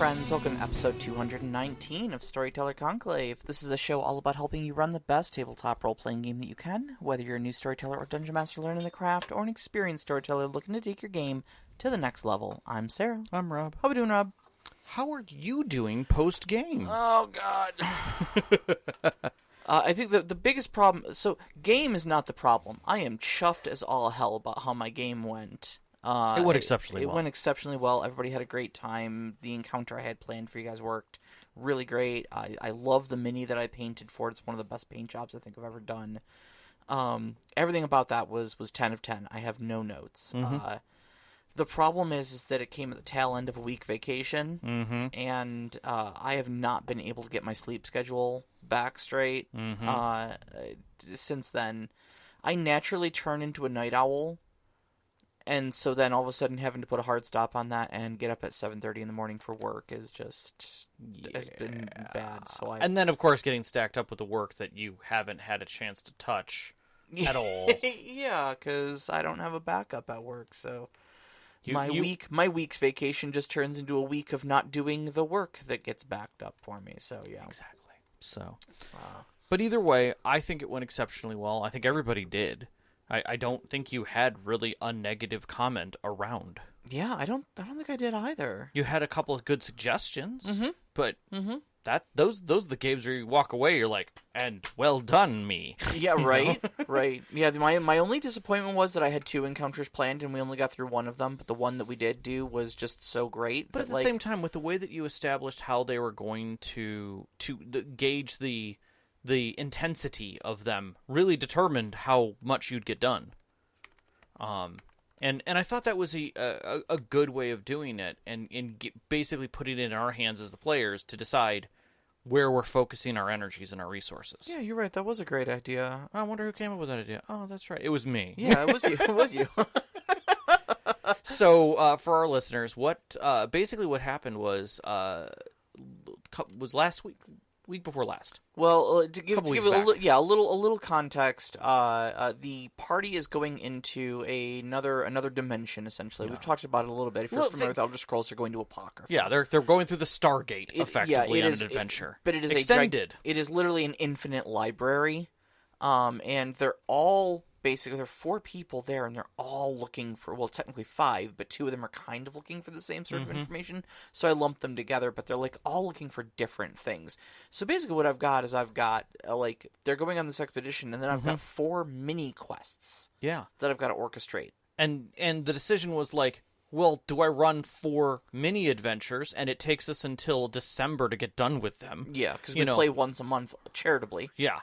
friends, welcome to episode 219 of Storyteller Conclave. This is a show all about helping you run the best tabletop role-playing game that you can, whether you're a new storyteller or dungeon master learning the craft, or an experienced storyteller looking to take your game to the next level. I'm Sarah. I'm Rob. How we doing, Rob? How are you doing post-game? Oh, God. I think the biggest problem... So, game is not the problem. I am chuffed as all hell about how my game went. It went exceptionally well. It went exceptionally well. Everybody had a great time. The encounter I had planned for you guys worked really great. I love the mini that I painted for it. It's one of the best paint jobs I think I've ever done. Everything about that was 10 of 10. I have no notes. Mm-hmm. The problem is that it came at the tail end of a week vacation, and I have not been able to get my sleep schedule back straight since then. I naturally turn into a night owl. And so then all of a sudden having to put a hard stop on that and get up at 7:30 in the morning for work is just has been bad. And then, of course, getting stacked up with the work that you haven't had a chance to touch at all. Yeah, because I don't have a backup at work. So my week's vacation just turns into a week of not doing the work that gets backed up for me. So, yeah. Exactly. So, but either way, I think it went exceptionally well. I think everybody did. I don't think you had really a negative comment around. Yeah, I don't think I did either. You had a couple of good suggestions, but those are the games where you walk away, you're like, and well done, me. Yeah, right, right. Yeah, my only disappointment was that I had 2 encounters planned and we only got through one of them, but the one that we did do was just so great. But at the same time, with the way that you established how they were going to gauge the intensity of them really determined how much you'd get done. And I thought that was a good way of doing it, and basically putting it in our hands as the players to decide where we're focusing our energies and our resources. Yeah, you're right. That was a great idea. I wonder who came up with that idea. Oh, that's right. It was me. Yeah, it was you. It was you. So, for our listeners, what happened was last week before last. Well, to give it a little context, the party is going into another dimension. Essentially, we've talked about it a little bit. If you're familiar with Elder Scrolls, they're going to Apocrypha. Yeah, they're going through the Stargate effectively on an adventure. But it is extended. It is literally an infinite library, and they're all. Basically, there are 4 people there, and they're all looking for, well, technically 5, but 2 of them are kind of looking for the same sort of information, so I lumped them together, but they're, all looking for different things. So basically what I've got is they're going on this expedition, and then I've got 4 mini-quests that I've got to orchestrate. And the decision was well, do I run 4 mini-adventures, and it takes us until December to get done with them? Yeah, because we play once a month, charitably. Yeah.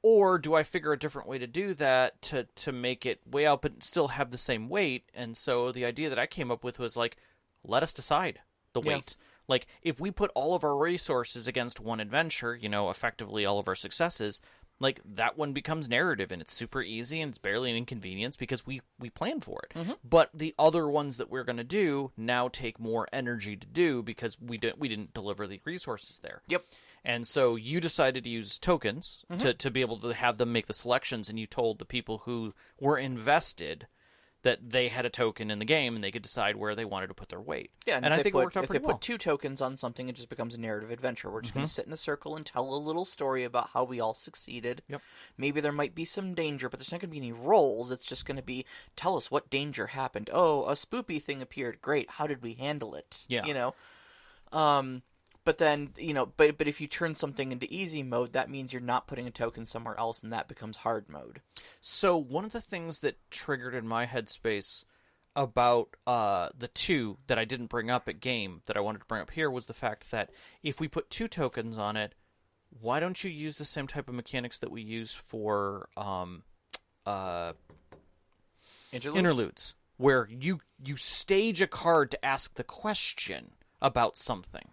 Or do I figure a different way to do that to make it way out but still have the same weight? And so the idea that I came up with was let us decide the weight. If we put all of our resources against one adventure, effectively all of our successes, that one becomes narrative and it's super easy and it's barely an inconvenience because we planned for it. But the other ones that we're going to do now take more energy to do because we didn't deliver the resources there. Yep. And so you decided to use tokens to be able to have them make the selections, and you told the people who were invested that they had a token in the game and they could decide where they wanted to put their weight. Yeah, and I think it worked out pretty well. If they put 2 tokens on something, it just becomes a narrative adventure. We're just going to sit in a circle and tell a little story about how we all succeeded. Yep. Maybe there might be some danger, but there's not going to be any rolls. It's just going to be, tell us what danger happened. Oh, a spoopy thing appeared. Great. How did we handle it? Yeah. But then, but if you turn something into easy mode, that means you're not putting a token somewhere else, and that becomes hard mode. So one of the things that triggered in my headspace about the 2 that I didn't bring up at game that I wanted to bring up here was the fact that if we put 2 tokens on it, why don't you use the same type of mechanics that we use for interludes, where you stage a card to ask the question about something?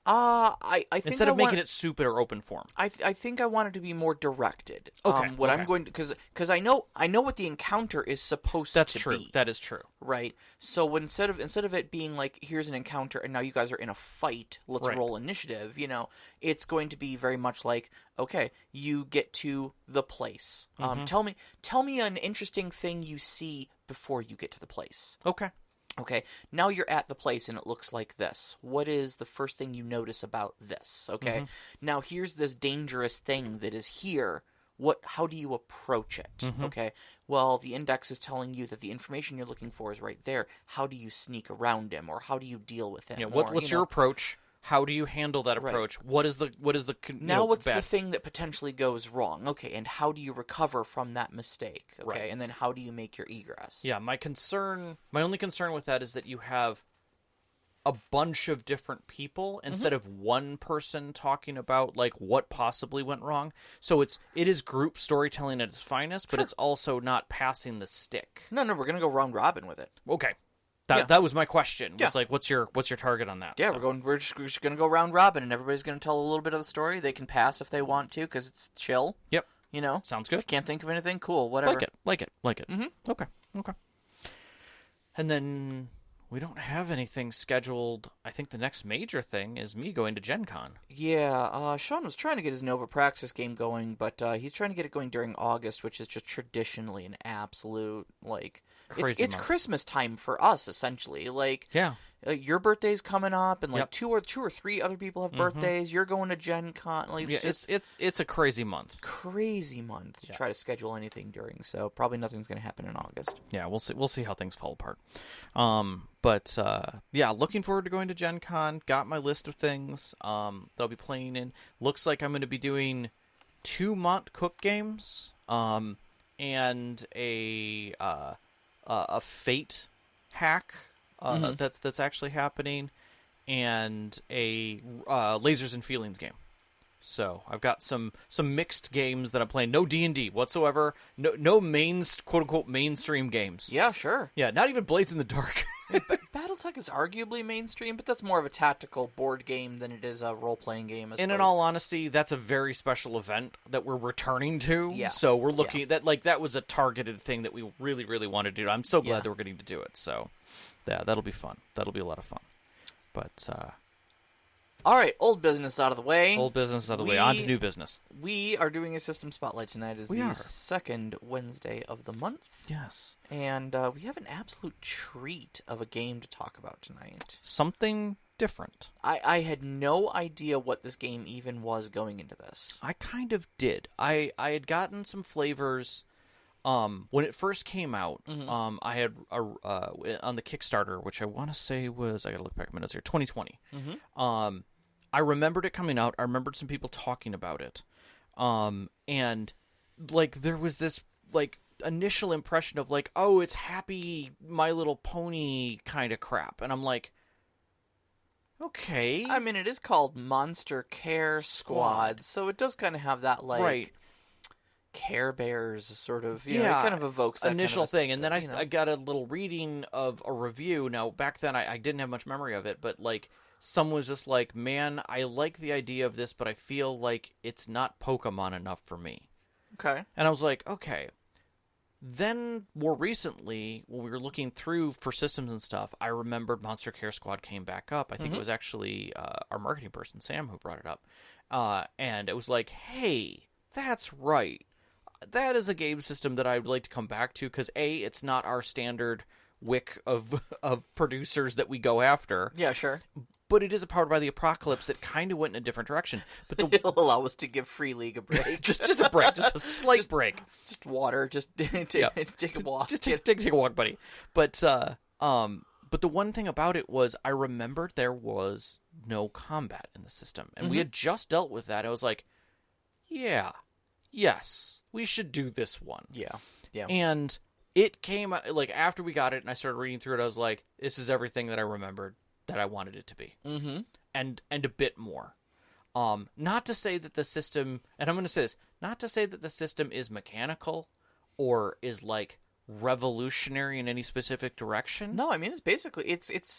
I think instead of making it super or open form. I think I want it to be more directed. Okay. I'm going to because I know what the encounter is supposed to be. That's true. That is true. Right. So instead of it being here's an encounter and now you guys are in a fight, let's roll initiative. It's going to be very much okay, you get to the place. Tell me an interesting thing you see before you get to the place. Okay. Okay, now you're at the place and it looks like this. What is the first thing you notice about this? Okay, now here's this dangerous thing that is here. How do you approach it? Okay, well, the index is telling you that the information you're looking for is right there. How do you sneak around him, or how do you deal with him? Yeah, what's your approach? How do you handle that approach? Right. What is the now? What's the thing that potentially goes wrong? Okay, and how do you recover from that mistake? Okay, right. And then how do you make your egress? Yeah, my only concern with that is that you have a bunch of different people instead of one person talking about like what possibly went wrong. So it is group storytelling at its finest, but it's also not passing the stick. No, we're gonna go round robin with it. Okay. That was my question. Was like, what's your target on that? Yeah, so. We're just gonna go round robin, and everybody's gonna tell a little bit of the story. They can pass if they want to, because it's chill. Yep. Sounds good. If you can't think of anything, cool, whatever. Like it. Okay. And then we don't have anything scheduled. I think the next major thing is me going to Gen Con. Yeah, Sean was trying to get his Nova Praxis game going, but he's trying to get it going during August, which is just traditionally an absolute, like... It's Christmas time for us, essentially. Like, yeah. Your birthday's coming up, and like two or three other people have birthdays. You're going to Gen Con. Like, it's a crazy month. Crazy month to try to schedule anything during. So probably nothing's going to happen in August. Yeah, we'll see. We'll see how things fall apart. But looking forward to going to Gen Con. Got my list of things they'll be playing in. Looks like I'm going to be doing 2 Mont Cook games, and a Fate hack that's actually happening, and a Lasers and Feelings game. So I've got some mixed games that I'm playing. No D&D whatsoever. No quote unquote mainstream games. Yeah, sure. Yeah, not even Blades in the Dark. BattleTech is arguably mainstream, but that's more of a tactical board game than it is a role-playing game. And in all honesty, that's a very special event that we're returning to. Yeah. So we're looking at that. Like, that was a targeted thing that we really, really wanted to do. I'm so glad that we're getting to do it. So, yeah, that'll be fun. That'll be a lot of fun. But, all right, old business out of the way. On to new business. We are doing a system spotlight tonight. It's the second Wednesday of the month. Yes. And we have an absolute treat of a game to talk about tonight. Something different. I had no idea what this game even was going into this. I kind of did. I had gotten some flavors when it first came out. I had on the Kickstarter, which I want to say was, I got to look back at my notes here, 2020. I remembered it coming out. I remembered some people talking about it. And like there was this like initial impression of like, oh, it's happy My Little Pony kind of crap. And I'm like, okay. I mean, it is called Monster Care Squad, so it does kind of have that like Care Bears sort of, it kind of evokes that initial kind of thing. And then I got a little reading of a review. Now, back then I didn't have much memory of it, but like someone was just like, man, I like the idea of this, but I feel like it's not Pokemon enough for me. Okay. And I was like, okay. Then, more recently, when we were looking through for systems and stuff, I remembered Monster Care Squad came back up. I think it was actually our marketing person, Sam, who brought it up. And it was like, hey, that's right. That is a game system that I would like to come back to, because A, it's not our standard wick of producers that we go after. Yeah, sure. But it is a Powered by the Apocalypse that kind of went in a different direction. But it'll allow us to give Free League a break. just a break, just a slight break. Just water, take a walk. Just take a walk, buddy. But the one thing about it was I remembered there was no combat in the system. And we had just dealt with that. I was like, yes, we should do this one. Yeah. And it came, like, after we got it and I started reading through it, I was like, this is everything that I remembered that I wanted it to be. And a bit more. Not to say that the system, and I'm going to say this, not to say that the system is mechanical or is, like, revolutionary in any specific direction. No, I mean, it's basically,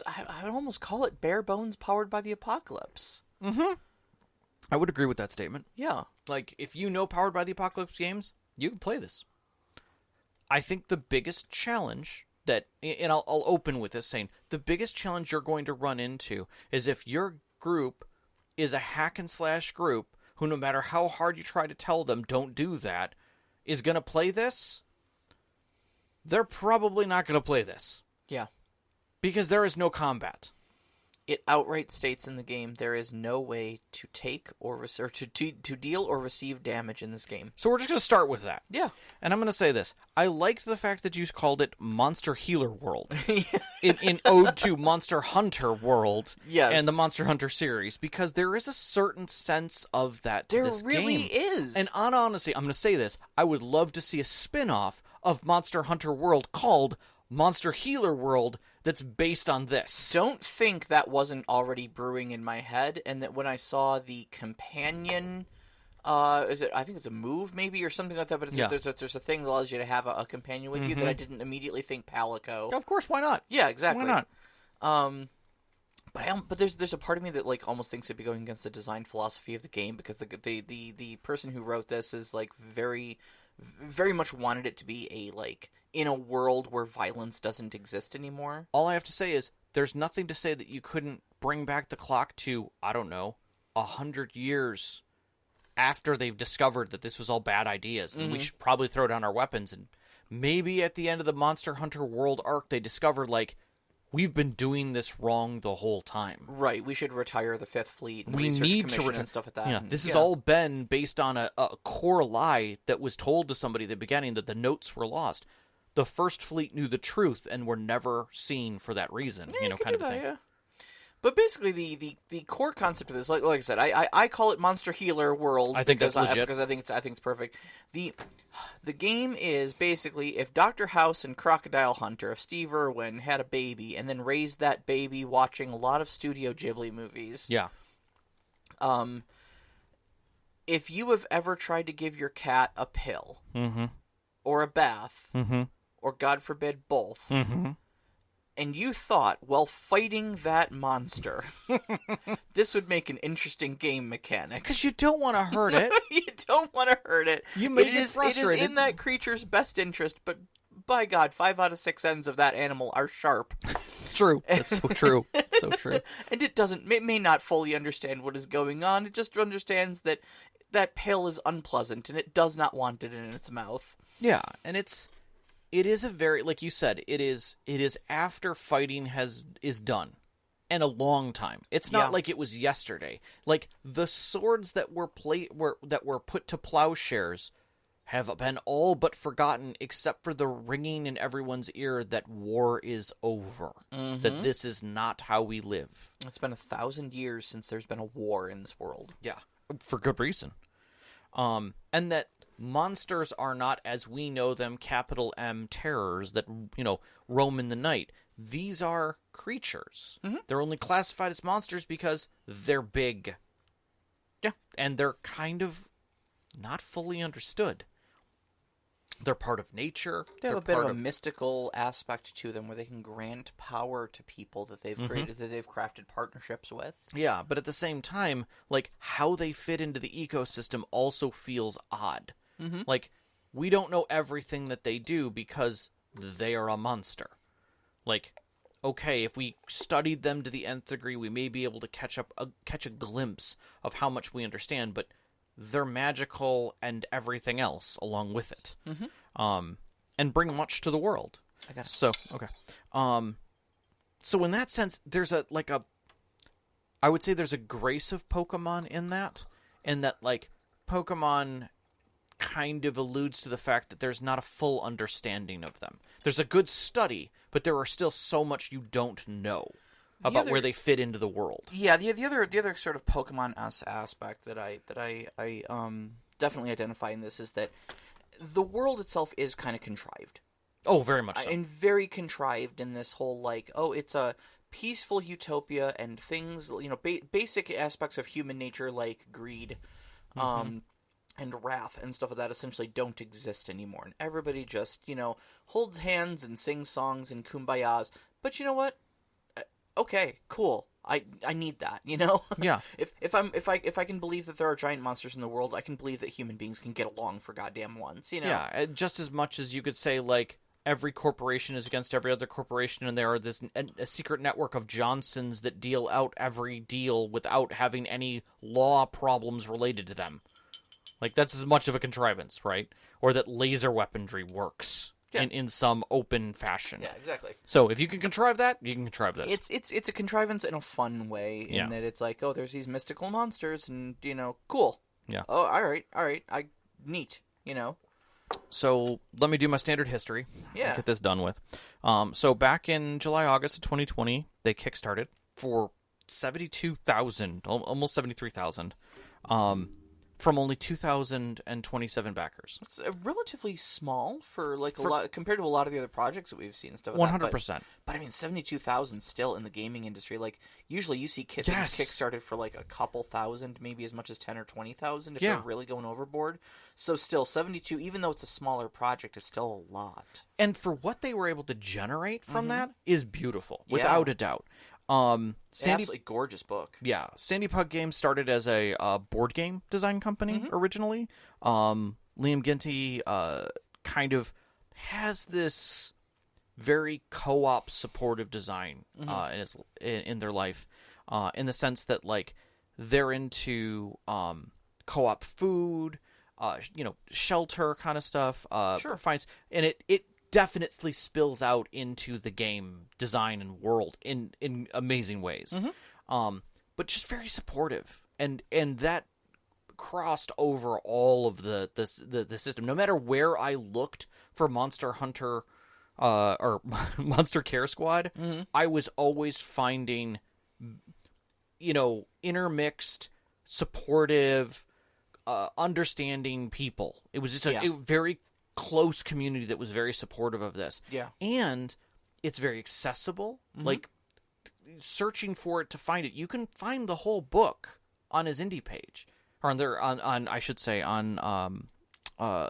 I would almost call it bare bones Powered by the Apocalypse. I would agree with that statement. Yeah. Like, if you know Powered by the Apocalypse games, you can play this. I think the biggest challenge that, and I'll open with this saying, the biggest challenge you're going to run into is if your group is a hack and slash group who, no matter how hard you try to tell them don't do that, is going to play this, they're probably not going to play this. Yeah. Because there is no combat. It outright states in the game there is no way to take or to deal or receive damage in this game. So we're just going to start with that. Yeah. And I'm going to say this. I liked the fact that you called it Monster Healer World. in ode to Monster Hunter World. Yes. And the Monster Hunter series. Because there is a certain sense of that to this game. There really is. And honestly, I'm going to say this. I would love to see a spin-off of Monster Hunter World called Monster Healer World that's based on this. Don't think that wasn't already brewing in my head, and that when I saw the companion, I think it's a move maybe or something like that, but there's a thing that allows you to have a companion with you that I didn't immediately think Palico. Of course, why not? Yeah, exactly. Why not? But there's a part of me that like almost thinks it'd be going against the design philosophy of the game, because the person who wrote this is like very, very much wanted it to be a like in a world where violence doesn't exist anymore. All I have to say is there's nothing to say that you couldn't bring back the clock to, I don't know, 100 years after they've discovered that this was all bad ideas, and we should probably throw down our weapons, and maybe at the end of the Monster Hunter World arc they discovered, like, we've been doing this wrong the whole time. Right, we should retire the Fifth Fleet and we research need commission to and stuff like that. Yeah, this has all been based on a core lie that was told to somebody at the beginning, that the notes were lost. The First Fleet knew the truth and were never seen for that reason, kind of thing. Yeah. But basically, the core concept of this, like I said, I call it Monster Healer World. I think that's legit because I think it's perfect. The game is basically if Dr. House and Crocodile Hunter, if Steve Irwin had a baby and then raised that baby watching a lot of Studio Ghibli movies. Yeah. If you have ever tried to give your cat a pill or a bath. Or, God forbid, both. And you thought, while fighting that monster, this would make an interesting game mechanic. Because you don't want to hurt it. You don't want to hurt it. You may get frustrated. It is in that creature's best interest, but by God, 5 out of 6 ends of that animal are sharp. True. That's so true. So true. And it may not fully understand what is going on. It just understands that that pill is unpleasant, and it does not want it in its mouth. Yeah, and it is a very, like you said, it is after fighting is done, and a long time. It's not like it was yesterday. Like the swords that were put to plowshares have been all but forgotten, except for the ringing in everyone's ear that war is over. That this is not how we live. It's been 1,000 years since there's been a war in this world. Yeah, for good reason. And that monsters are not, as we know them, capital M terrors that, roam in the night. These are creatures. They're only classified as monsters because they're big. Yeah. And they're kind of not fully understood. They're part of nature. They have a bit of a mystical aspect to them where they can grant power to people that they've created, that they've crafted partnerships with. Yeah, but at the same time, like, how they fit into the ecosystem also feels odd. Like, we don't know everything that they do because they are a monster. Like, okay, if we studied them to the nth degree, we may be able to catch a glimpse of how much we understand, but they're magical and everything else along with it. And bring much to the world. I got it. So, okay. So in that sense, there's I would say there's a grace of Pokemon in that, like, Pokemon kind of alludes to the fact that there's not a full understanding of them. There's a good study, but there are still so much you don't know about where they fit into the world. Yeah, the other sort of Pokemon aspect that I definitely identify in this is that the world itself is kind of contrived. Oh, very much so. And very contrived in this whole, like, it's a peaceful utopia, and things, basic aspects of human nature like greed, and wrath and stuff like that essentially don't exist anymore. And everybody just, holds hands and sings songs and kumbayas. But you know what? Okay, cool. I need that, Yeah. If I can believe that there are giant monsters in the world, I can believe that human beings can get along for goddamn once, Yeah, just as much as you could say, like, every corporation is against every other corporation, and there are a secret network of Johnsons that deal out every deal without having any law problems related to them. Like, that's as much of a contrivance, right? Or that laser weaponry works. Yeah. in some open fashion. Yeah, exactly. So if you can contrive that, you can contrive this. It's a contrivance in a fun way, in that it's like, oh, there's these mystical monsters, and cool. Yeah. Oh, all right, neat. So let me do my standard history. Yeah. Get this done with. So back in July, August of 2020, they kickstarted for 72,000, almost 73,000, from only 2,027 backers. It's relatively small for a lot compared to a lot of the other projects that we've seen and stuff. 100%. But I mean, 72,000 still in the gaming industry. Like, usually you see kits kickstarted for like a couple thousand, maybe as much as 10 or 20,000 if they're really going overboard. So still 72, even though it's a smaller project, is still a lot. And for what they were able to generate from that is beautiful, without a doubt. Absolutely gorgeous book. Yeah, Sandy Pug Games started as a board game design company originally. Liam Ginty kind of has this very co-op supportive design in their life, in the sense that like they're into co-op food, shelter kind of stuff. Sure. And it definitely spills out into the game design and world in amazing ways. But just very supportive, and that crossed over all of the system. No matter where I looked for Monster Hunter or Monster Care Squad, I was always finding intermixed, supportive, understanding people. It was just a very close community that was very supportive of this. Yeah. And it's very accessible. Like, searching for it to find it, you can find the whole book on his indie page, or on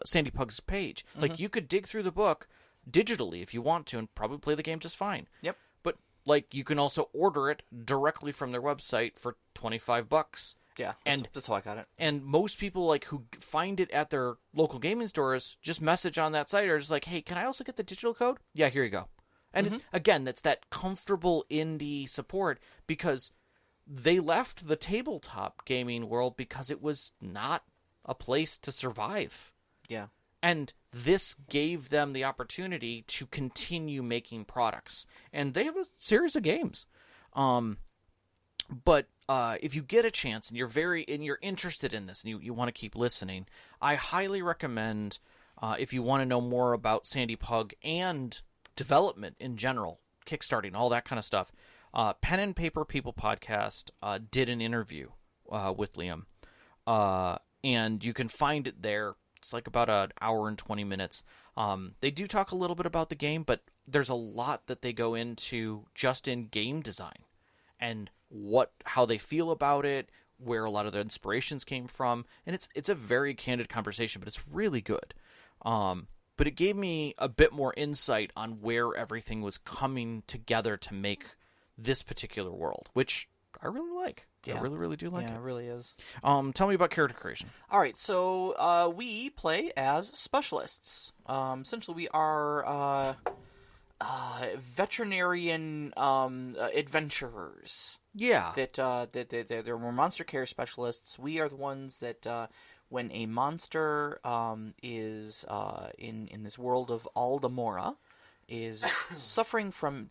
Sandy Pug's page. Like, you could dig through the book digitally if you want to, and probably play the game just fine. Yep. But like, you can also order it directly from their website for $25. Yeah, that's how I got it. And most people like who find it at their local gaming stores just message on that site, or just like, hey, can I also get the digital code? Yeah, here you go. And again, that's that comfortable indie support, because they left the tabletop gaming world because it was not a place to survive. Yeah. And this gave them the opportunity to continue making products. And they have a series of games. But if you get a chance and you're interested in this and you want to keep listening, I highly recommend, if you want to know more about Sandy Pug and development in general, kickstarting, all that kind of stuff, Pen and Paper People podcast did an interview with Liam, and you can find it there. It's like about an hour and 20 minutes. They do talk a little bit about the game, but there's a lot that they go into just in game design and how they feel about it, where a lot of the inspirations came from, and it's a very candid conversation, but it's really good. But it gave me a bit more insight on where everything was coming together to make this particular world, which I really like. Yeah. I really, really do like it. Yeah, it really is. Tell me about character creation. All right, so we play as specialists. Essentially, we are veterinarian adventurers. Yeah. That we're monster care specialists. We are the ones that when a monster is in this world of Ald-Amura, is suffering from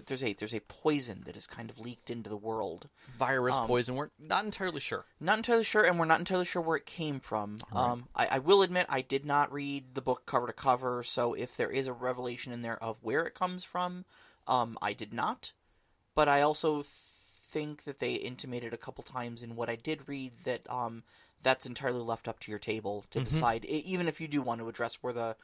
there's a poison that is kind of leaked into the world. Virus, poison, we're not entirely sure. Not entirely sure, and we're not entirely sure where it came from. Right. I will admit I did not read the book cover to cover, so if there is a revelation in there of where it comes from, I did not. But I also think that they intimated a couple times in what I did read that that's entirely left up to your table to decide, even if you do want to address where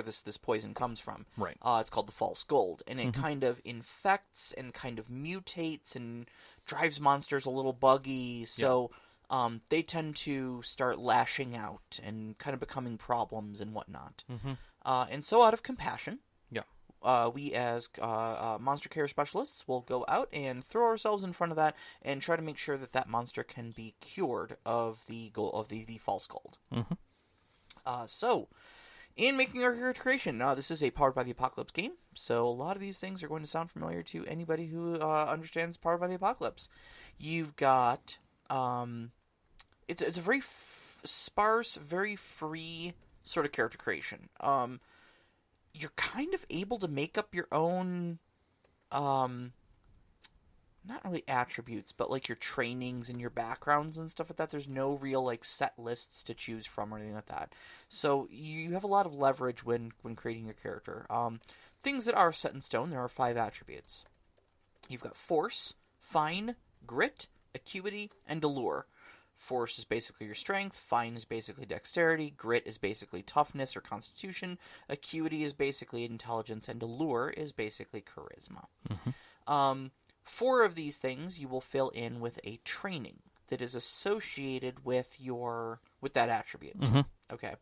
this poison comes from. Right. It's called the false gold, and it kind of infects and kind of mutates and drives monsters a little buggy. So they tend to start lashing out and kind of becoming problems and whatnot. And so, out of compassion, we as monster care specialists will go out and throw ourselves in front of that and try to make sure that monster can be cured of the false gold. So, in making our character creation, this is a Powered by the Apocalypse game, so a lot of these things are going to sound familiar to anybody who understands Powered by the Apocalypse. You've got it's a very sparse, very free sort of character creation. you're kind of able to make up your own, not really attributes, but like your trainings and your backgrounds and stuff like that. There's no real like set lists to choose from or anything like that. So you have a lot of leverage when creating your character. Things that are set in stone, there are 5 attributes. You've got force, fine, grit, acuity, and allure. Force is basically your strength, fine is basically dexterity, grit is basically toughness or constitution, acuity is basically intelligence, and allure is basically charisma. 4 of these things you will fill in with a training that is associated with that attribute. Okay.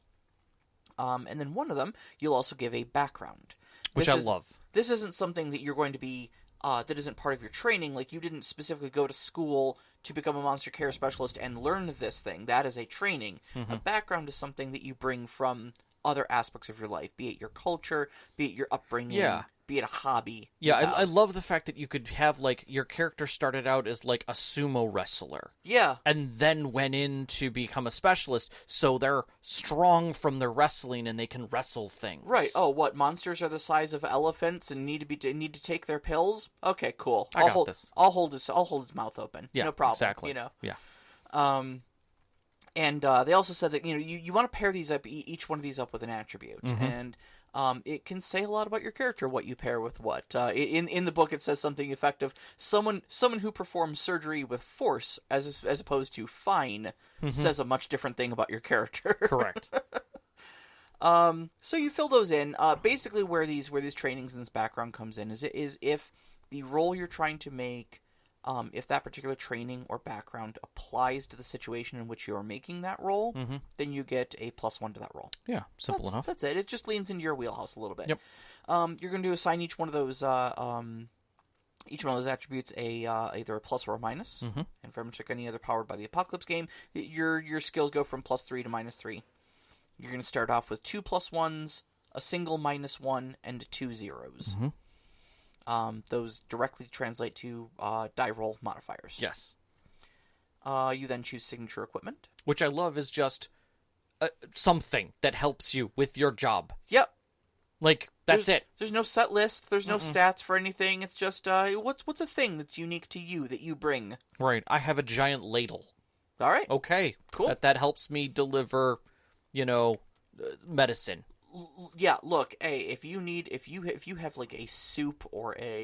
And then 1 of them you'll also give a background. Which I love. This isn't something that you're going to be that isn't part of your training. Like, you didn't specifically go to school to become a monster care specialist and learn this thing. That is a training. A background is something that you bring from other aspects of your life, be it your culture, be it your upbringing, be it a hobby. Yeah, I love the fact that you could have, like, your character started out as, like, a sumo wrestler. Yeah. And then went in to become a specialist, so they're strong from their wrestling and they can wrestle things. Right. Oh, what, monsters are the size of elephants and need to take their pills? Okay, cool. I'll hold this. I'll hold his mouth open. Yeah, no problem. Exactly. You know. Yeah. And they also said that, you want to pair these up, each one of these up with an attribute. And it can say a lot about your character, what you pair with what. In the book, it says something effective. Someone who performs surgery with force, as opposed to fine, says a much different thing about your character. Correct. So you fill those in. Basically, where these trainings and this background comes in is if the role you're trying to make, if that particular training or background applies to the situation in which you are making that role, then you get a +1 to that role. Yeah, simple enough. That's it. It just leans into your wheelhouse a little bit. Yep. You're going to assign each one of those attributes either a plus or a minus. And very much like any other Powered by the Apocalypse game, your skills go from +3 to -3. You're going to start off with 2 +1s, a single -1, and 2 zeros. Those directly translate to die roll modifiers. Yes. You then choose signature equipment. Which I love is just something that helps you with your job. Yep. Like, that's it. There's no set list. There's no stats for anything. It's just, what's a thing that's unique to you that you bring? Right. I have a giant ladle. All right. Okay. Cool. That helps me deliver, medicine. Yeah, look, hey, if you have like a soup or a,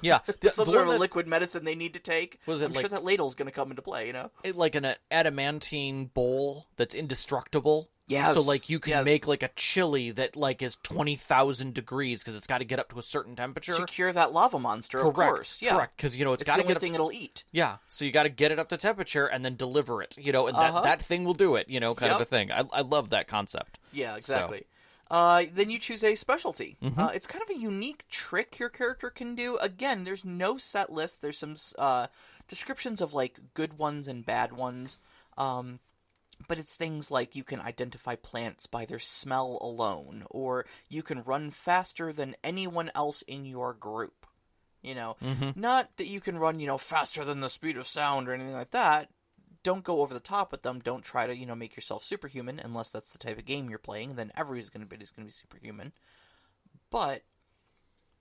Yeah, some sort of liquid medicine they need to take, I'm sure that ladle's going to come into play, Like an adamantine bowl that's indestructible. Yes. So, like, you can make, like, a chili that, like, is 20,000 degrees because it's got to get up to a certain temperature. To cure that lava monster, of course. Yeah. Correct, because, it's got to get the only thing it'll eat. Yeah, so you got to get it up to temperature and then deliver it, and that thing will do it, kind of a thing. I love that concept. Yeah, exactly. So. Then you choose a specialty. It's kind of a unique trick your character can do. Again, there's no set list. There's some descriptions of, like, good ones and bad ones. But it's things like you can identify plants by their smell alone, or you can run faster than anyone else in your group. Not that you can run, faster than the speed of sound or anything like that. Don't go over the top with them. Don't try to, make yourself superhuman, unless that's the type of game you're playing. Then everybody's going to be superhuman. But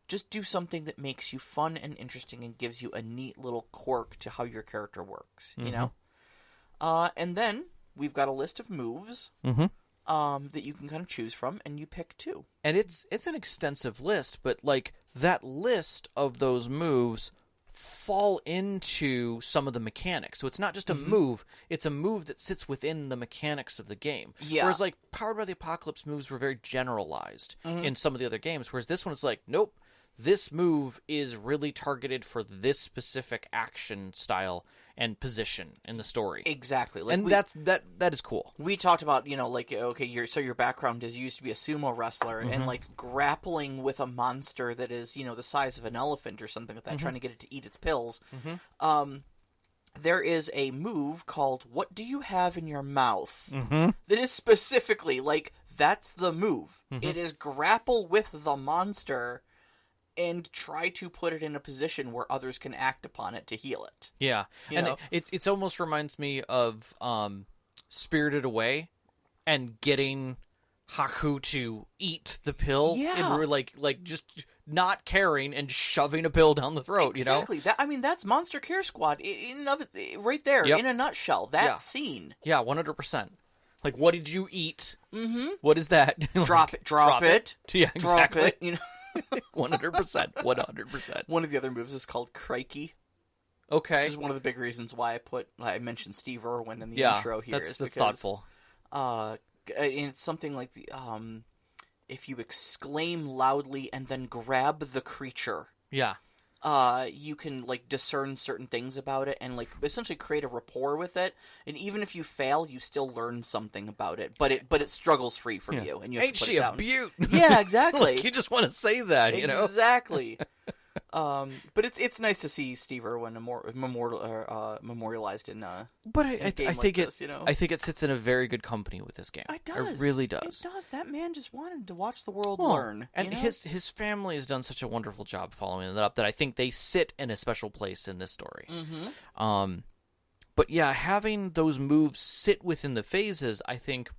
just do something that makes you fun and interesting and gives you a neat little quirk to how your character works, And then we've got a list of moves that you can kind of choose from, and you pick 2. And it's an extensive list, but, like, that list of those moves fall into some of the mechanics. So it's not just a move, it's a move that sits within the mechanics of the game. Yeah. Whereas, like, Powered by the Apocalypse moves were very generalized in some of the other games, whereas this one's like, nope, this move is really targeted for this specific action style and position in the story. Exactly. Like, and that is cool. We talked about, your background is you used to be a sumo wrestler, and, like, grappling with a monster that is, the size of an elephant or something like that, trying to get it to eat its pills. There is a move called What Do You Have in Your Mouth? That is specifically, like, that's the move. It is grapple with the monster and try to put it in a position where others can act upon it to heal it. Yeah, it almost reminds me of Spirited Away and getting Haku to eat the pill. Yeah. And we're like just not caring and shoving a pill down the throat, exactly. That's Monster Care Squad in and of it, right there, Yep. in a nutshell. That scene. Yeah, 100%. Like, what did you eat? Mm-hmm. What is that? Drop it. Drop it. Yeah, exactly. Drop it. You know. 100%. 100%. One of the other moves is called Crikey. Okay. Which is one of the big reasons why I mentioned Steve Irwin in the intro here. That's because, thoughtful. It's something like if you exclaim loudly and then grab the creature. Yeah. You can like discern certain things about it and like essentially create a rapport with it. And even if you fail, you still learn something about it. But it struggles free from you, and you have Ain't to put she it a down. beaut? Yeah, exactly. Like, you just want to say that, you know? Exactly. But it's nice to see Steve Irwin memorialized in But in a I game think like this, you know? I think it sits in a very good company with this game. It does. It really does. It does. That man just wanted to watch the world Well, learn. And you know? his family has done such a wonderful job following that up that I think they sit in a special place in this story. Mm-hmm. But yeah, having those moves sit within the phases, I think,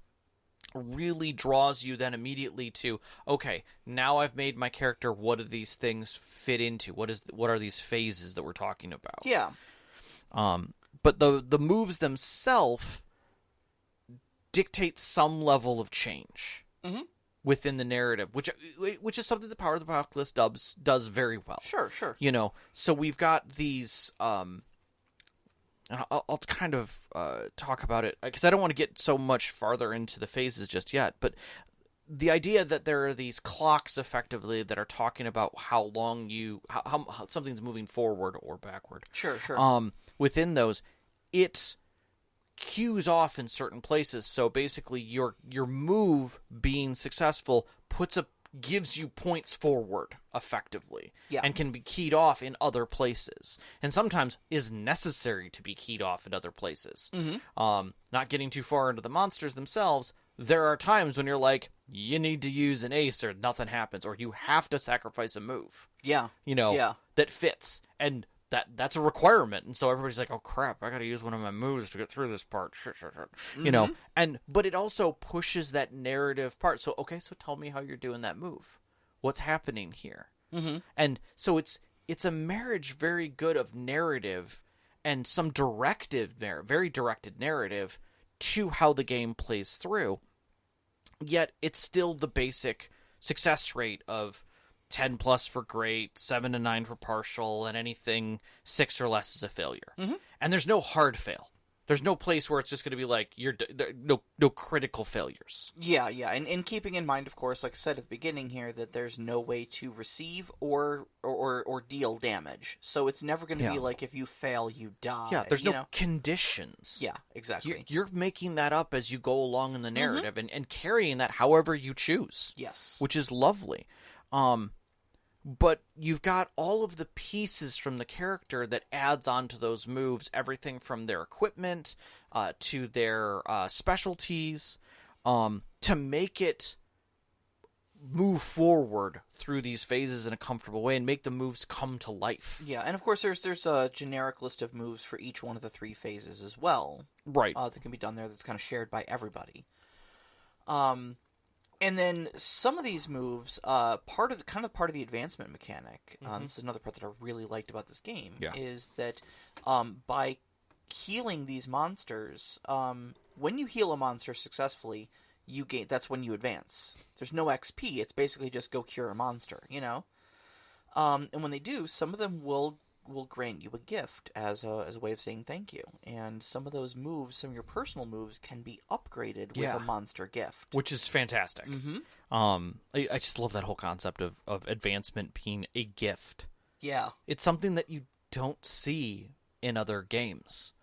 really draws you then immediately to, okay, now I've made my character, what do these things fit into? What are these phases that we're talking about? Yeah. But the moves themselves dictate some level of change within the narrative, which is something the Power of the Apocalypse does very well. Sure. You know, so we've got these and I'll kind of talk about it, because I don't want to get so much farther into the phases just yet, but the idea that there are these clocks, effectively, that are talking about how long how something's moving forward or backward. Sure. Within those, it cues off in certain places, so basically your move being successful gives you points forward, effectively, and can be keyed off in other places, and sometimes is necessary to be keyed off in other places. Not getting too far into the monsters themselves, there are times when you're like, you need to use an ace or nothing happens, or you have to sacrifice a move. Yeah. You know, Yeah. that fits, and that's a requirement, and so everybody's like, oh crap, I gotta use one of my moves to get through this part. You know, but it also pushes that narrative part. So, okay, so tell me how you're doing that move. What's happening here? And so it's a marriage very good of narrative and some very directed narrative to how the game plays through. Yet it's still the basic success rate of 10 plus for great, 7 to 9 for partial, and anything 6 or less is a failure. And there's no hard fail. There's no place where it's just going to be like, no critical failures. Yeah, and keeping in mind, of course, like I said at the beginning here, that there's no way to receive or deal damage. So it's never going to be like, if you fail, you die. Yeah, there's no conditions. Yeah, exactly. You're making that up as you go along in the narrative and carrying that however you choose. Yes. Which is lovely. But you've got all of the pieces from the character that adds on to those moves, everything from their equipment to their specialties, to make it move forward through these phases in a comfortable way and make the moves come to life. Yeah, and of course there's a generic list of moves for each one of the 3 phases as well. Right. That can be done there that's kind of shared by everybody. And then some of these moves, part of the advancement mechanic, this is another part that I really liked about this game, is that by healing these monsters, when you heal a monster successfully, that's when you advance. There's no XP, it's basically just go cure a monster, you know? And when they do, some of them will grant you a gift as a way of saying thank you. And some of those moves, some of your personal moves, can be upgraded with a monster gift. Which is fantastic. I just love that whole concept of advancement being a gift. Yeah. It's something that you don't see in other games.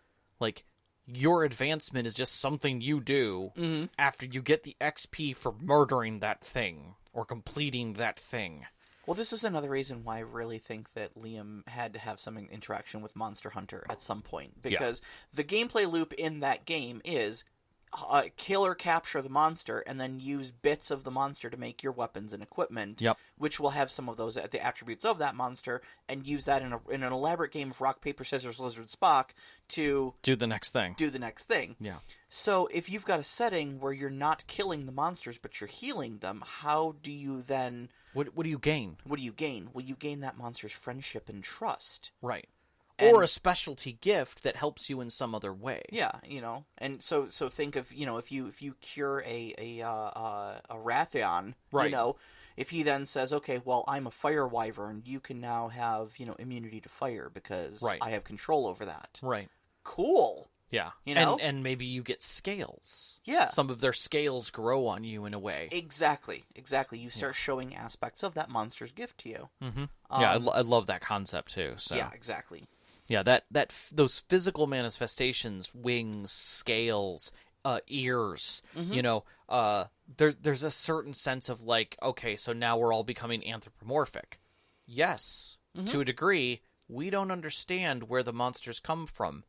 Like, your advancement is just something you do after you get the XP for murdering that thing or completing that thing. Well, this is another reason why I really think that Liam had to have some interaction with Monster Hunter at some point. Because the gameplay loop in that game is kill or capture the monster, and then use bits of the monster to make your weapons and equipment, Yep. which will have some of those the attributes of that monster, and use that in an elaborate game of rock, paper, scissors, lizard, Spock to Do the next thing. Yeah. So if you've got a setting where you're not killing the monsters, but you're healing them, how do you then... What do you gain? What do you gain? Well, you gain that monster's friendship and trust. Right. And, or a specialty gift that helps you in some other way. Yeah, and so think of if you cure a Rathion, right. If he then says, okay, well, I'm a fire wyvern, you can now have immunity to fire because I have control over that. Right. Cool. Yeah. And maybe you get scales. Yeah. Some of their scales grow on you in a way. Exactly. You start showing aspects of that monster's gift to you. Mm-hmm. Yeah, I love that concept too. So. Yeah, exactly. Yeah, those physical manifestations, wings, scales, ears, there's a certain sense of like, okay, so now we're all becoming anthropomorphic. Yes, to a degree, we don't understand where the monsters come from.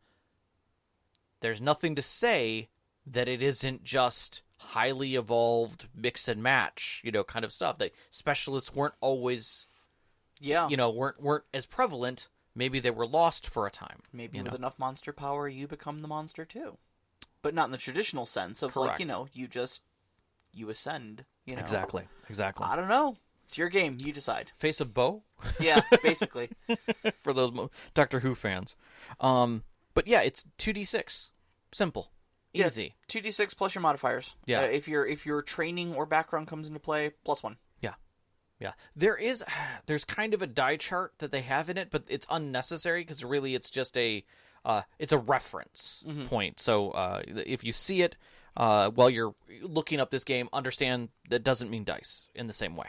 There's nothing to say that it isn't just highly evolved mix and match, kind of stuff. That specialists weren't always, weren't as prevalent. Maybe they were lost for a time. Maybe with enough monster power, you become the monster too. But not in the traditional sense of Correct. you ascend. Exactly. I don't know. It's your game. You decide. Face of bow? Yeah, basically. For those Doctor Who fans. But yeah, it's 2d6. Simple. Easy. Yeah, 2d6 plus your modifiers. Yeah. If your training or background comes into play, +1. Yeah, there's kind of a die chart that they have in it, but it's unnecessary because really it's just it's a reference point. So if you see it while you're looking up this game, understand that doesn't mean dice in the same way.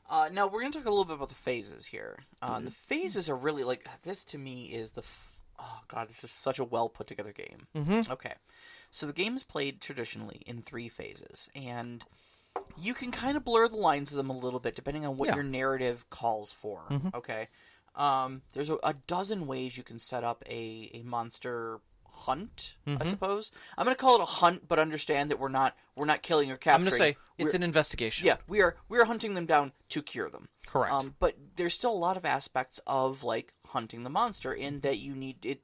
Now we're going to talk a little bit about the phases here. The phases are really like this to me is oh god, it's just such a well put together game. Mm-hmm. Okay, so the game is played traditionally in 3 phases, and you can kind of blur the lines of them a little bit depending on what your narrative calls for. Mm-hmm. Okay, there's a dozen ways you can set up a monster hunt. I suppose I'm going to call it a hunt, but understand that we're not killing or capturing. I'm going to say it's an investigation. Yeah, we are hunting them down to cure them. Correct. But there's still a lot of aspects of like hunting the monster in that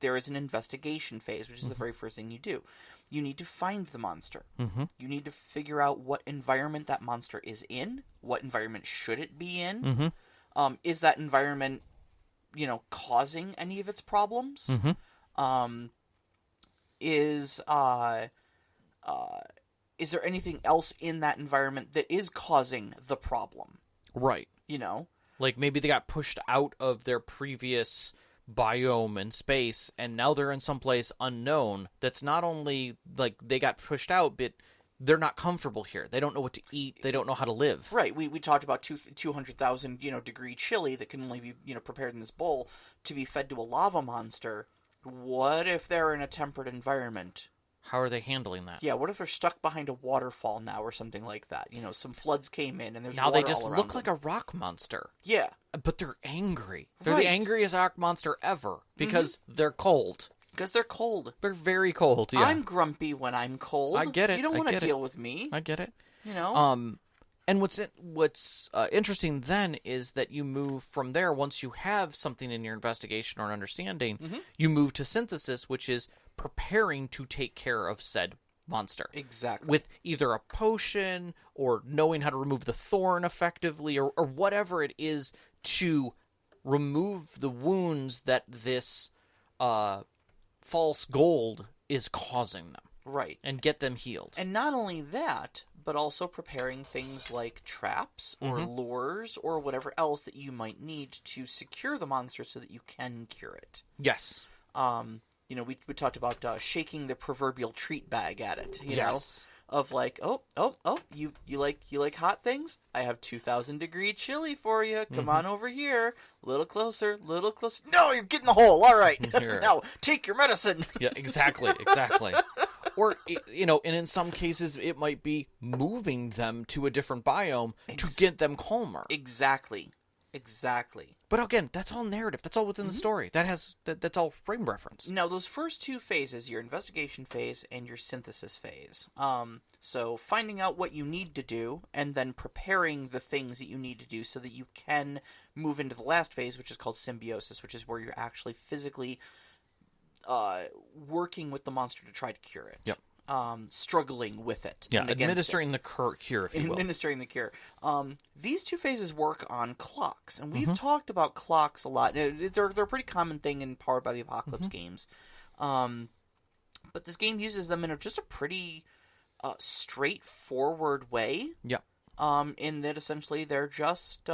there is an investigation phase, which is the very first thing you do. You need to find the monster. Mm-hmm. You need to figure out what environment that monster is in. What environment should it be in? Mm-hmm. Is that environment, causing any of its problems? Mm-hmm. Is there anything else in that environment that is causing the problem? Right. Like maybe they got pushed out of their previous biome and space, and now they're in someplace unknown that's not only like they got pushed out, but they're not comfortable here. They don't know what to eat. They don't know how to live. Right. We talked about 200,000 degree chili that can only be prepared in this bowl to be fed to a lava monster. What if they're in a temperate environment? How are they handling that? Yeah, what if they're stuck behind a waterfall now or something like that? Some floods came in and there's now water they just all around look them. like a rock monster. Yeah. But they're angry. They're Right. the angriest rock monster ever because they're cold. Because they're cold. They're very cold. Yeah. I'm grumpy when I'm cold. I get it. You don't I want to get it. deal with me. I get it. And what's interesting then is that you move from there once you have something in your investigation or understanding, you move to synthesis, which is preparing to take care of said monster. Exactly. With either a potion or knowing how to remove the thorn effectively or whatever it is to remove the wounds that this false gold is causing them. Right. And get them healed. And not only that, but also preparing things like traps or lures or whatever else that you might need to secure the monster so that you can cure it. Yes. We talked about shaking the proverbial treat bag at it. You Yes. know, of like, you like hot things? I have 2,000 degree chili for you. Come on over here. Little closer. No, you're getting the hole. All right. Now take your medicine. Yeah, exactly. Or, and in some cases, it might be moving them to a different biome to get them calmer. Exactly. Exactly. But again, that's all narrative. That's all within the story. That's all frame reference. Now, those first two phases, your investigation phase and your synthesis phase. So finding out what you need to do, and then preparing the things that you need to do so that you can move into the last phase, which is called symbiosis, which is where you're actually physically working with the monster to try to cure it. Yep. Struggling with it. Yeah, administering the cure, if you will. Administering the cure. These two phases work on clocks, and we've talked about clocks a lot. They're a pretty common thing in Powered by the Apocalypse games. But this game uses them in just a pretty straightforward way. Yeah. In that essentially they're just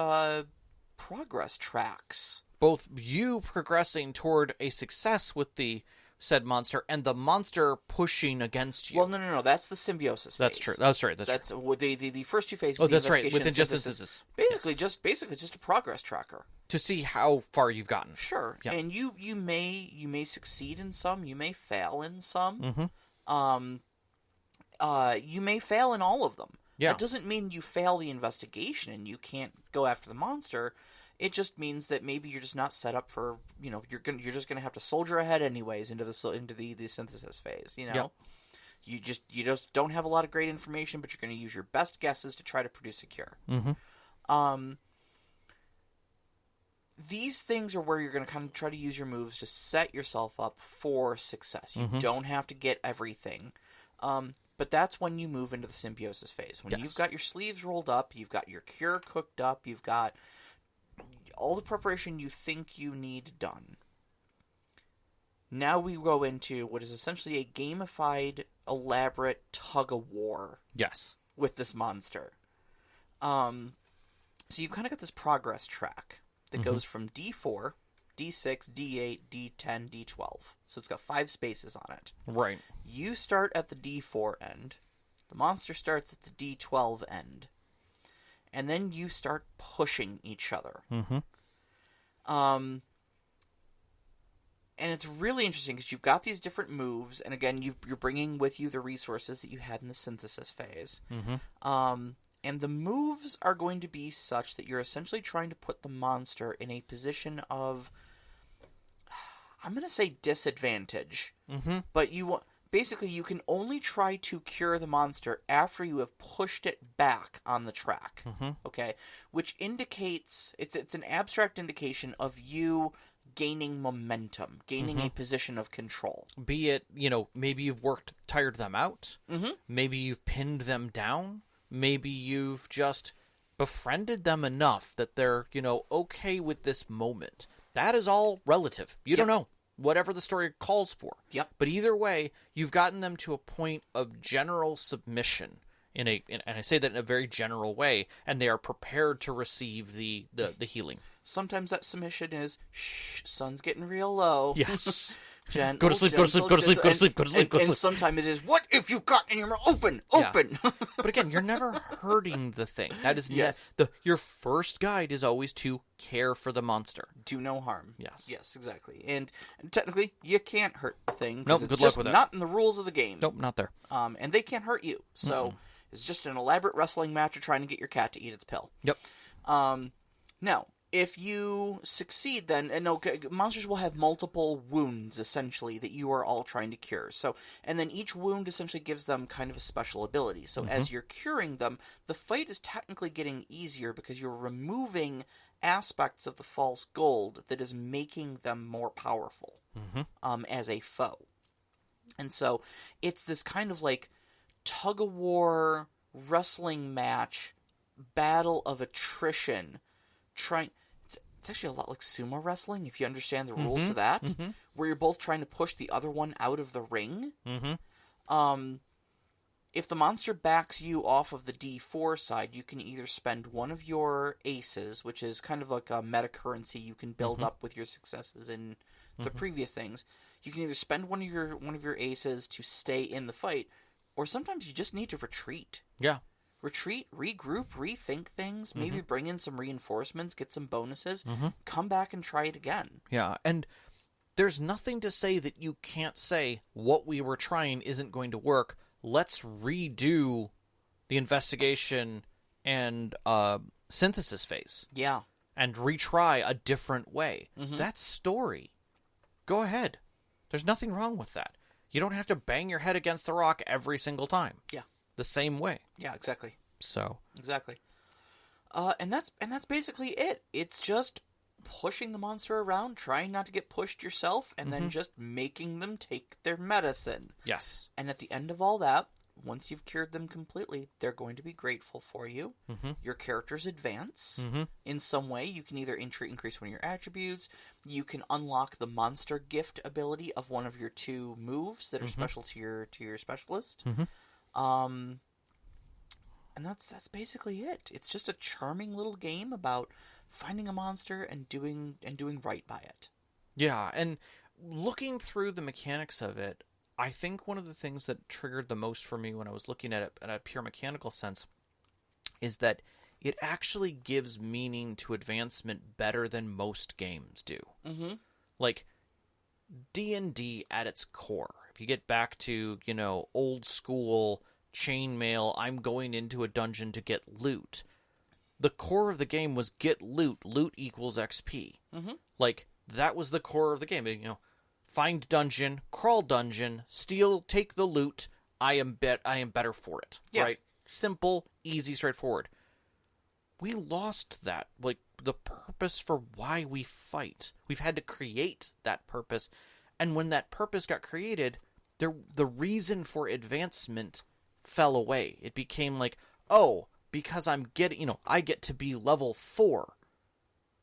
progress tracks. Both you progressing toward a success with the said monster, and the monster pushing against you. Well, no. That's the symbiosis phase. That's true. That's right. That's the first two phases. Oh, the that's right. investigation Within and just synthesis. instances. Basically just a progress tracker to see how far you've gotten. Sure. Yeah. And you may succeed in some. You may fail in some. You may fail in all of them. Yeah. That doesn't mean you fail the investigation and you can't go after the monster. It just means that maybe you're just not set up for, you're just gonna have to soldier ahead anyways into the synthesis phase. Yep. You just don't have a lot of great information, but you're gonna use your best guesses to try to produce a cure. These things are where you're gonna kind of try to use your moves to set yourself up for success. You don't have to get everything, but that's when you move into the symbiosis phase. When you've got your sleeves rolled up, you've got your cure cooked up, you've got all the preparation you think you need done. Now we go into what is essentially a gamified, elaborate tug-of-war. Yes. With this monster. So you've kind of got this progress track that goes from D4, D6, D8, D10, D12. So it's got 5 spaces on it. Right. You start at the D4 end. The monster starts at the D12 end. And then you start pushing each other. And it's really interesting because you've got these different moves, and again, you're bringing with you the resources that you had in the synthesis phase. And the moves are going to be such that you're essentially trying to put the monster in a position of, I'm going to say disadvantage, but basically, you can only try to cure the monster after you have pushed it back on the track. Okay? Which indicates, it's an abstract indication of you gaining momentum, gaining a position of control. Be it, maybe you've tired them out. Maybe you've pinned them down. Maybe you've just befriended them enough that they're, okay with this moment. That is all relative. You don't know. Whatever the story calls for. Yep. But either way, you've gotten them to a point of general submission, and I say that in a very general way, and they are prepared to receive the healing. Sometimes that submission is, shh, sun's getting real low. Yes. Gentle, go to sleep, go to sleep, go to sleep, go to sleep, go to sleep, go to sleep. And sometimes it is, what if you've got in your mouth? Open! But again, you're never hurting the thing. That is your first guide is always to care for the monster. Do no harm. Yes. Yes, exactly. And technically, you can't hurt the thing. Nope, it's good just luck with that. not in the rules of the game. Nope, not there. And they can't hurt you. So it's just an elaborate wrestling match of trying to get your cat to eat its pill. Yep. Now, if you succeed, then monsters will have multiple wounds essentially that you are all trying to cure. So, and then each wound essentially gives them kind of a special ability. So, as you're curing them, the fight is technically getting easier because you're removing aspects of the false gold that is making them more powerful as a foe. And so, it's this kind of like tug-of-war wrestling match, battle of attrition. It's actually a lot like sumo wrestling, if you understand the rules to that, where you're both trying to push the other one out of the ring. If the monster backs you off of the D4 side, you can either spend one of your aces, which is kind of like a meta currency you can build up with your successes in the previous things. You can either spend one of your aces to stay in the fight, or sometimes you just need to retreat. Yeah. Retreat, regroup, rethink things, maybe bring in some reinforcements, get some bonuses, come back and try it again. Yeah, and there's nothing to say that you can't say what we were trying isn't going to work. Let's redo the investigation and synthesis phase. Yeah. and retry a different way. That's story. Go ahead. There's nothing wrong with that. You don't have to bang your head against the rock every single time. Yeah. The same way. Yeah, exactly. So. Exactly. And that's basically it. It's just pushing the monster around, trying not to get pushed yourself, and then just making them take their medicine. Yes. And at the end of all that, once you've cured them completely, they're going to be grateful for you. Your characters advance in some way. You can either increase one of your attributes. You can unlock the monster gift ability of one of your 2 moves that are special to your specialist. And that's basically it. It's just a charming little game about finding a monster and doing right by it. Yeah, and looking through the mechanics of it, I think one of the things that triggered the most for me when I was looking at it in a pure mechanical sense is that it actually gives meaning to advancement better than most games do. Like, D&D at its core, if you get back to, old school chainmail, I'm going into a dungeon to get loot, the core of the game was get loot. Loot equals XP. Like, that was the core of the game. Find dungeon, crawl dungeon, steal, take the loot. I am better for it. Yeah. Right? Simple, easy, straightforward. We lost that. Like, the purpose for why we fight. We've had to create that purpose. And when that purpose got created, the reason for advancement fell away. It became like, oh, because I get to be level 4.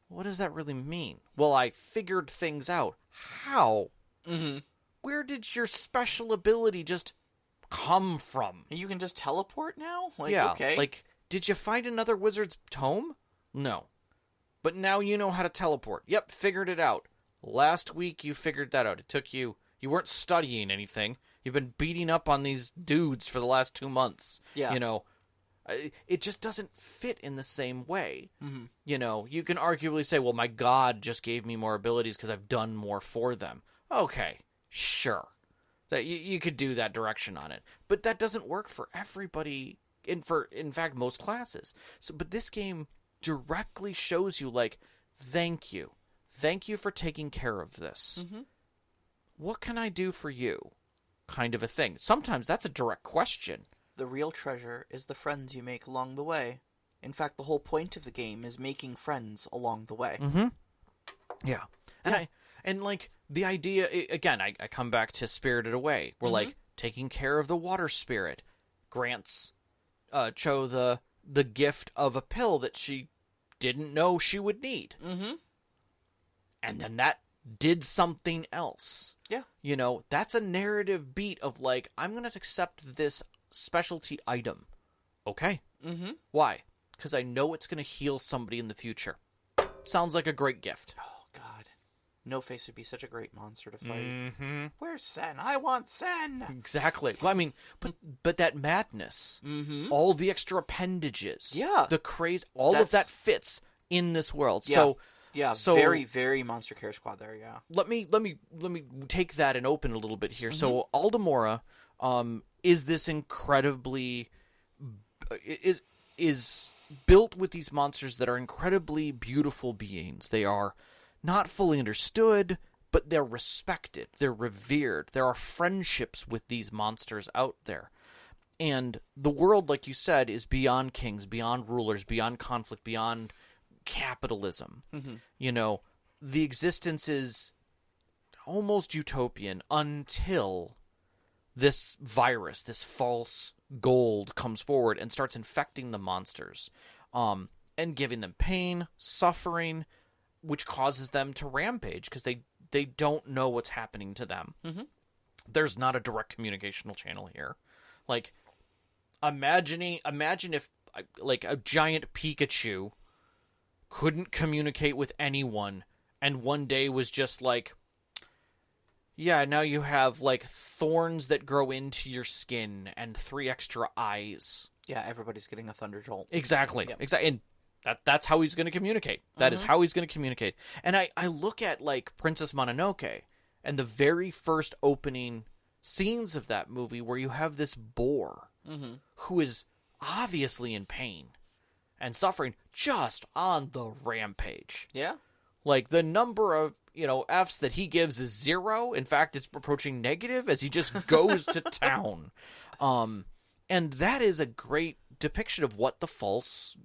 What does that really mean? Well, I figured things out. How? Where did your special ability just come from? You can just teleport now? Okay. Like, did you find another wizard's tome? No. But now you know how to teleport. Yep, figured it out. Last week you figured that out. It took you weren't studying anything. You've been beating up on these dudes for the last 2 months. Yeah. It just doesn't fit in the same way. You can arguably say, well, my god just gave me more abilities because I've done more for them. Okay, sure. That you could do that direction on it. But that doesn't work for everybody, in fact, most classes. But this game directly shows you, like, thank you. Thank you for taking care of this. What can I do for you? Kind of a thing. Sometimes that's a direct question. The real treasure is the friends you make along the way. In fact, the whole point of the game is making friends along the way. Yeah. And like, the idea, again, I come back to Spirited Away, where, like, taking care of the water spirit grants Cho the gift of a pill that she didn't know she would need. And then that did something else. Yeah. That's a narrative beat of, like, I'm going to accept this specialty item. Okay. Why? Because I know it's going to heal somebody in the future. Sounds like a great gift. Oh, God. No Face would be such a great monster to fight. Where's Sen? I want Sen! Exactly. Well, I mean, but that madness, all the extra appendages, the craze, all of that fits in this world. Yeah. So very, very Monster Care Squad there. Yeah. Let me take that and open a little bit here. So Ald-Amura, is this incredibly is built with these monsters that are incredibly beautiful beings. They are not fully understood, but they're respected. They're revered. There are friendships with these monsters out there. And the world, like you said, is beyond kings, beyond rulers, beyond conflict, beyond capitalism. The existence is almost utopian until this virus, this false gold, comes forward and starts infecting the monsters, and giving them pain, suffering, which causes them to rampage because they don't know what's happening to them. There's not a direct communicational channel here. Like, imagine if, like, a giant Pikachu couldn't communicate with anyone and one day was just like, yeah, now you have, like, thorns that grow into your skin and 3 extra eyes. Yeah, everybody's getting a Thunder Jolt. Exactly. Yep. Exactly. And that's how he's going to communicate. That is how he's going to communicate. And I look at, like, Princess Mononoke and the very first opening scenes of that movie where you have this boar who is obviously in pain. and suffering just on the rampage. Yeah. Like, the number of, Fs that he gives is 0. In fact, it's approaching negative as he just goes to town. And that is a great depiction of what the false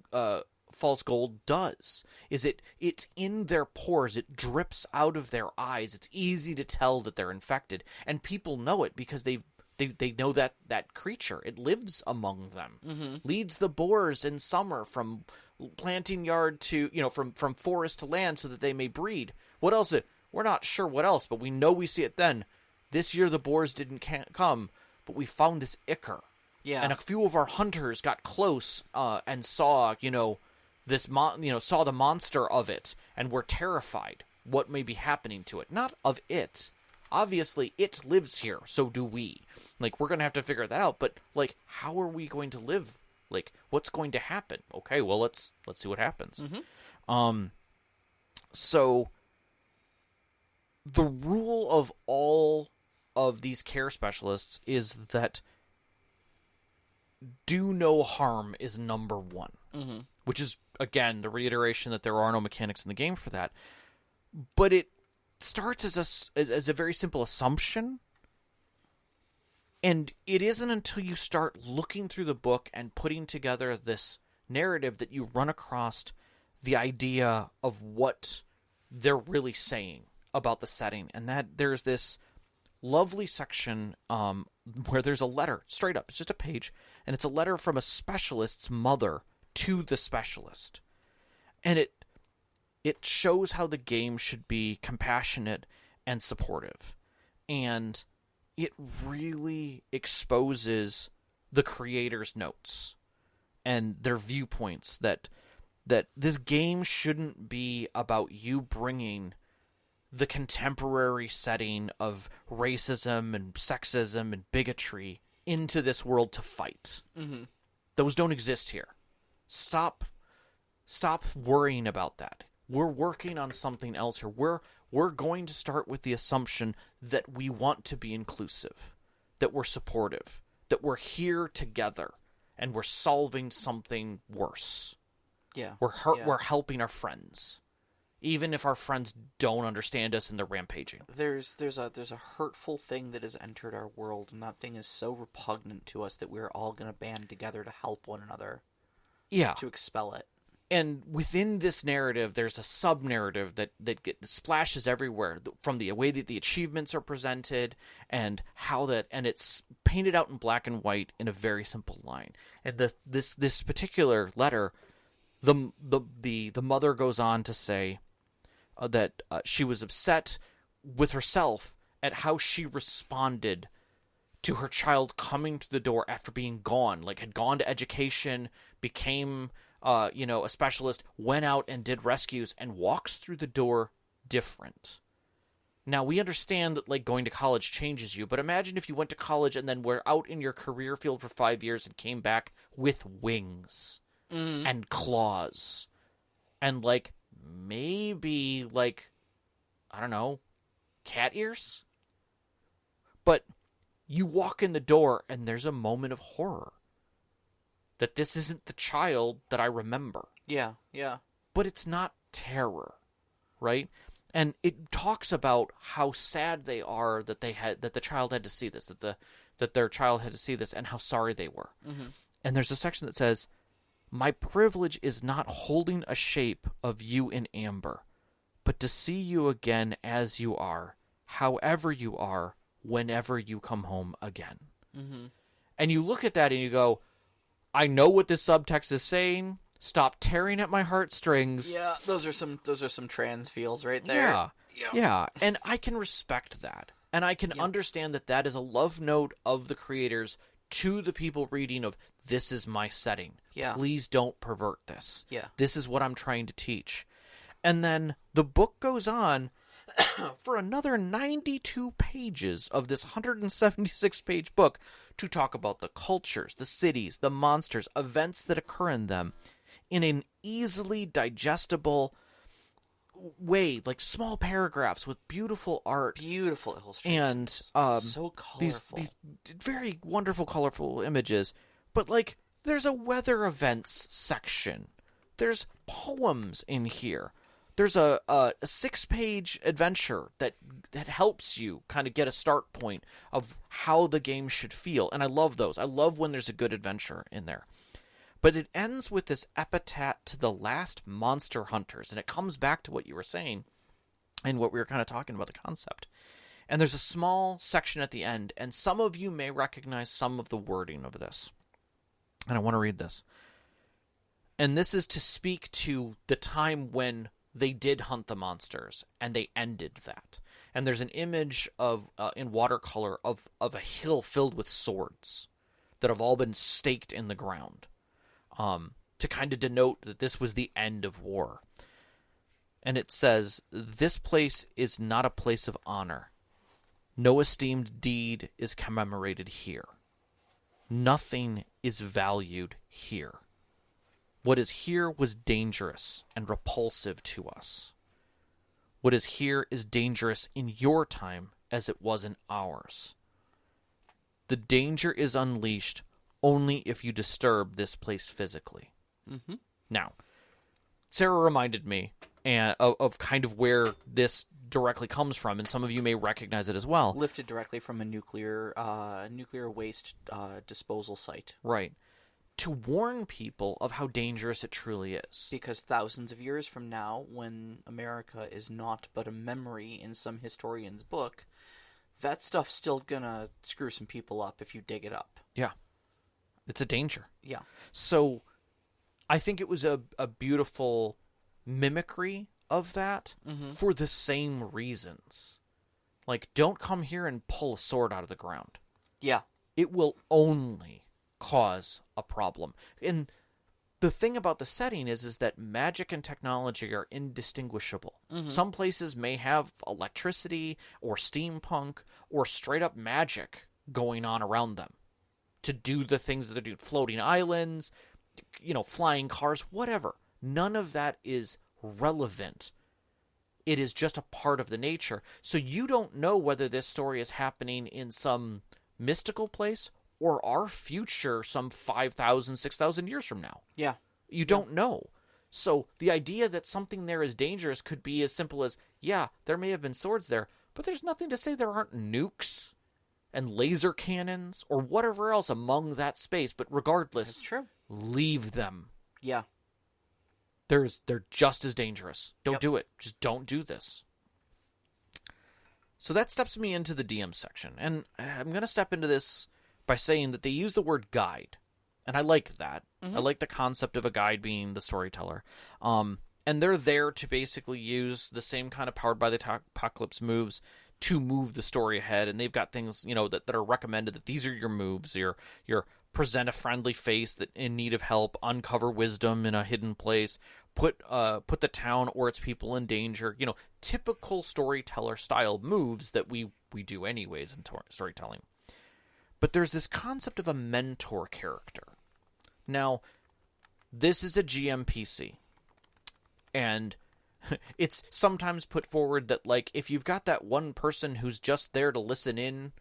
gold does. It's in their pores. It drips out of their eyes. It's easy to tell that they're infected. And people know it because they know that creature. It lives among them. Leads the boars in summer from planting yard to, from forest to land so that they may breed. What else? We're not sure what else, but we know we see it then. This year the boars didn't come, but we found this ichor. Yeah. And a few of our hunters got close and saw, saw the monster of it and were terrified what may be happening to it. Not of it. Obviously, it lives here, so do we. Like, we're going to have to figure that out, but, like, how are we going to live? Like, what's going to happen? Okay, well, let's see what happens. So, the rule of all of these care specialists is that do no harm is number one. Which is, again, the reiteration that there are no mechanics in the game for that. But it starts as a very simple assumption. And it isn't until you start looking through the book and putting together this narrative that you run across the idea of what they're really saying about the setting. And that there's this lovely section where there's a letter, straight up. It's just a page. And it's a letter from a specialist's mother to the specialist. And it shows how the game should be compassionate and supportive. And it really exposes the creator's notes and their viewpoints that this game shouldn't be about you bringing the contemporary setting of racism and sexism and bigotry into this world to fight. Those don't exist here. Stop worrying about that. We're working on something else here. We're going to start with the assumption that we want to be inclusive, that we're supportive, that we're here together, and we're solving something worse. Yeah. We're helping our friends, even if our friends don't understand us and they're rampaging. There's a hurtful thing that has entered our world, and that thing is so repugnant to us that we're all going to band together to help one another. Yeah. To expel it. And within this narrative, there's a sub-narrative that splashes everywhere, from the way that the achievements are presented and and it's painted out in black and white in a very simple line. And this particular letter, the mother goes on to say that she was upset with herself at how she responded to her child coming to the door after being gone, like had gone to education, became a specialist, went out and did rescues, and walks through the door different. Now, we understand that, like, going to college changes you, but imagine if you went to college and then were out in your career field for 5 years and came back with wings and claws and, like, maybe, like, I don't know, cat ears? But you walk in the door and there's a moment of horror. That this isn't the child that I remember. Yeah, yeah. But it's not terror, right? And it talks about how sad they are that the child had to see this, that their child had to see this, and how sorry they were. And there's a section that says, "My privilege is not holding a shape of you in amber, but to see you again as you are, however you are, whenever you come home again." And you look at that and you go, I know what this subtext is saying. Stop tearing at my heartstrings. Yeah, those are some trans feels right there. Yeah. And I can respect that. And I can understand that is a love note of the creators to the people reading of, this is my setting. Yeah. Please don't pervert this. Yeah. This is what I'm trying to teach. And then the book goes on for another 92 pages of this 176-page book to talk about the cultures, the cities, the monsters, events that occur in them in an easily digestible way, like small paragraphs with beautiful art. Beautiful illustrations. And so colorful. These very wonderful, colorful images. But, like, there's a weather events section There's poems in here. There's a 6-page adventure that helps you kind of get a start point of how the game should feel. And I love those. I love when there's a good adventure in there. But it ends with this epitaph to the last monster hunters. And it comes back to what you were saying and what we were kind of talking about, the concept. And there's a small section at the end. And some of you may recognize some of the wording of this. And I want to read this. And this is to speak to the time when they did hunt the monsters, and they ended that. And there's an image of in watercolor of a hill filled with swords that have all been staked in the ground to kind of denote that this was the end of war. And it says, "This place is not a place of honor. No esteemed deed is commemorated here. Nothing is valued here. What is here was dangerous and repulsive to us. What is here is dangerous in your time as it was in ours. The danger is unleashed only if you disturb this place physically." Mm-hmm. Now, Sarah reminded me of kind of where this directly comes from, and some of you may recognize it as well. Lifted directly from a nuclear waste disposal site. Right. To warn people of how dangerous it truly is. Because thousands of years from now, when America is not but a memory in some historian's book, that stuff's still gonna screw some people up if you dig it up. Yeah. It's a danger. Yeah. So, I think it was a beautiful mimicry of that for the same reasons. Like, don't come here and pull a sword out of the ground. Yeah. It will only cause a problem. And the thing about the setting is that magic and technology are indistinguishable. Some places may have electricity or steampunk or straight up magic going on around them to do the things that they do. Floating islands, flying cars, whatever. None of that is relevant. It is just a part of the nature. So you don't know whether this story is happening in some mystical place or our future some 5,000, 6,000 years from now. Yeah. You don't know. So the idea that something there is dangerous could be as simple as, yeah, there may have been swords there, but there's nothing to say there aren't nukes and laser cannons or whatever else among that space. But regardless, That's true. Leave them. Yeah. They're just as dangerous. Don't do it. Just don't do this. So that steps me into the DM section. And I'm going to step into this by saying that they use the word guide. And I like that. I like the concept of a guide being the storyteller. And they're there to basically use the same kind of powered by the apocalypse moves to move the story ahead. And they've got things, that are recommended, that these are your moves. Your present a friendly face that in need of help, uncover wisdom in a hidden place, put the town or its people in danger. Typical storyteller style moves that we do anyways in storytelling. But there's this concept of a mentor character. Now, this is a GMPC, and it's sometimes put forward that, like, if you've got that one person who's just there to listen in,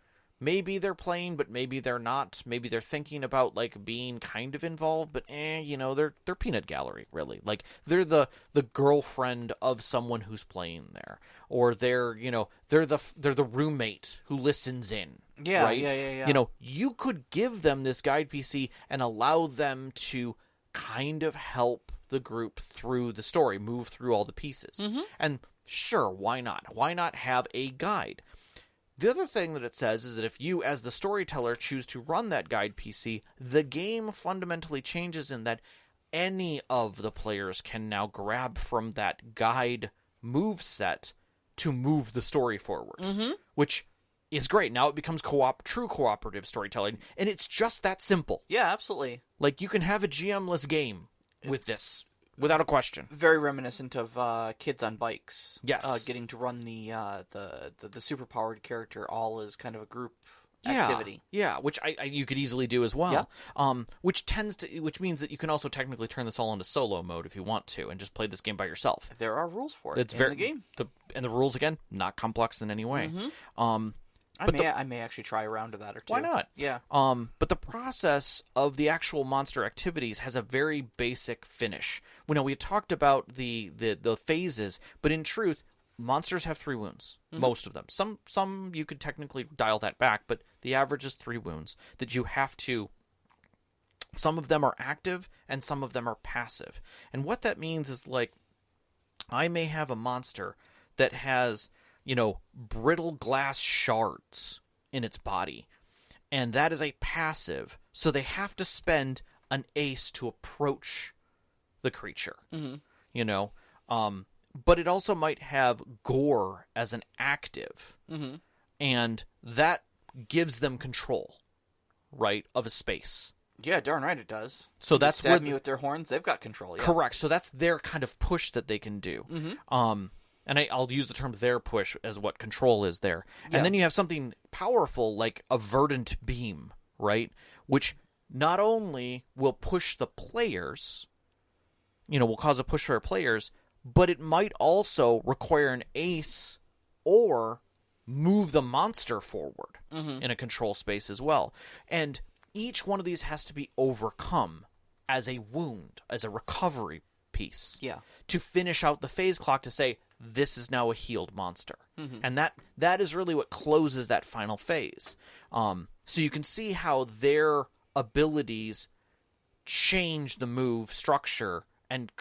maybe they're playing, but maybe they're not. Maybe they're thinking about, like, being kind of involved, but they're peanut gallery, really. Like, they're the girlfriend of someone who's playing there, or they're the roommate who listens in. Yeah, right? yeah. You could give them this guide PC and allow them to kind of help the group through the story, move through all the pieces. And sure, why not? Why not have a guide? The other thing that it says is that if you, as the storyteller, choose to run that guide PC, the game fundamentally changes in that any of the players can now grab from that guide move set to move the story forward, which is great. Now it becomes true cooperative storytelling, and it's just that simple. Yeah, absolutely. Like, you can have a GM-less game with this, without a question. Very reminiscent of Kids on Bikes. Yes. Getting to run the superpowered character all as kind of a group activity. Yeah, which you could easily do as well. Yeah. Which means that you can also technically turn this all into solo mode if you want to, and just play this game by yourself. There are rules for it in the game. And the rules, again, not complex in any way. I may actually try a round of that or two. Why not? Yeah. But the process of the actual monster activities has a very basic finish. We talked about the phases, but in truth, monsters have 3 wounds. Most of them. Some you could technically dial that back, but the average is 3 wounds that you have to. Some of them are active and some of them are passive. And what that means is, like, I may have a monster that has, brittle glass shards in its body, and that is a passive, so they have to spend an ace to approach the creature. But it also might have gore as an active, and that gives them control, right, of a space. Yeah, darn right it does. So that's stab me with their horns, they've got control. Yeah. Correct. So that's their kind of push that they can do. And I'll use the term "their push" as what control is there. Yeah. And then you have something powerful like a verdant beam, right? Which not only will push the players, will cause a push for our players, but it might also require an ace or move the monster forward in a control space as well. And each one of these has to be overcome as a wound, as a recovery piece. Yeah. To finish out the phase clock to say, this is now a healed monster. And that is really what closes that final phase. So you can see how their abilities change the move structure and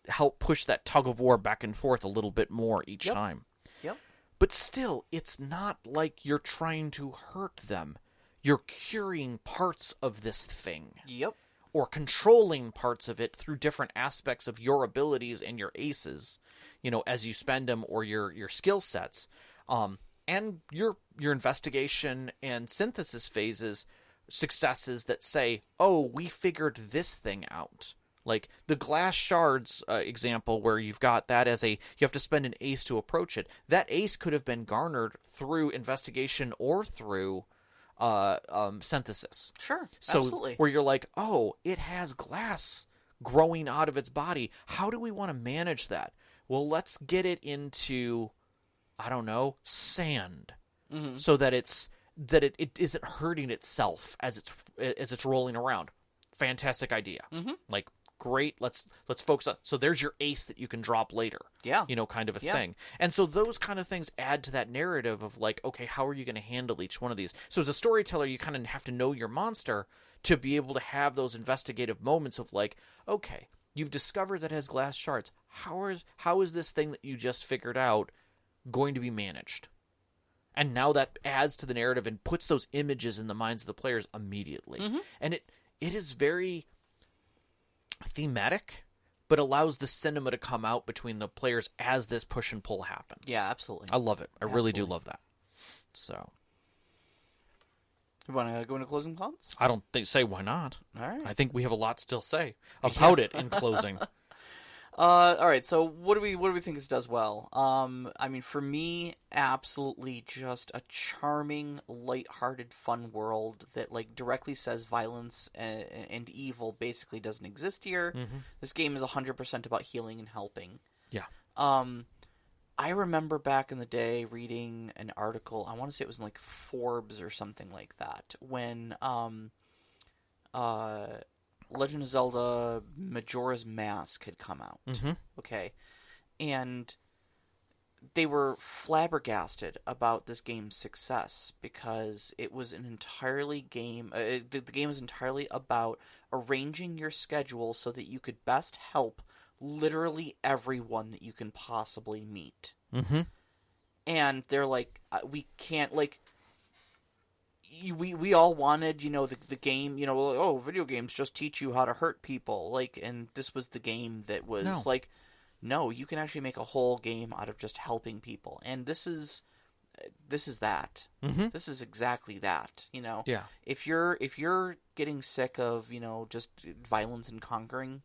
help push that tug of war back and forth a little bit more each time. Yep. But still, it's not like you're trying to hurt them. You're curing parts of this thing. Yep. Or controlling parts of it through different aspects of your abilities and your aces, as you spend them, or your skill sets. And your investigation and synthesis phases, successes that say, oh, we figured this thing out. Like the glass shards example, where you've got that as you have to spend an ace to approach it. That ace could have been garnered through investigation or through synthesis. Sure, so absolutely. Where you're like, oh, it has glass growing out of its body. How do we want to manage that? Well, let's get it into, I don't know, sand, so that it isn't hurting itself as it's rolling around. Fantastic idea. Like, great. Let's focus on. So there's your ace that you can drop later. Yeah. Kind of a thing. And so those kind of things add to that narrative of like, okay, how are you going to handle each one of these? So as a storyteller, you kind of have to know your monster to be able to have those investigative moments of like, okay, you've discovered that it has glass shards. How is this thing that you just figured out going to be managed? And now that adds to the narrative and puts those images in the minds of the players immediately. And it is very thematic, but allows the cinema to come out between the players as this push and pull happens. Yeah, absolutely. I love it. I really do love that. So, you want to go into closing thoughts? I don't say why not. All right. I think we have a lot to still say about it in closing. All right. So what do we think this does well? I mean, for me, absolutely just a charming, lighthearted, fun world that like directly says violence and evil basically doesn't exist here. This game is 100% about healing and helping. Yeah. I remember back in the day reading an article. I want to say it was in like Forbes or something like that, when Legend of Zelda Majora's Mask had come out. Okay. And they were flabbergasted about this game's success because it was an entirely game. The game was entirely about arranging your schedule so that you could best help literally everyone that you can possibly meet. And they're like, we can't, like, we all wanted, the game, oh, video games just teach you how to hurt people, like, and this was the game that was like, no, you can actually make a whole game out of just helping people, and this is that. This is exactly that. Yeah. If you're getting sick of just violence and conquering,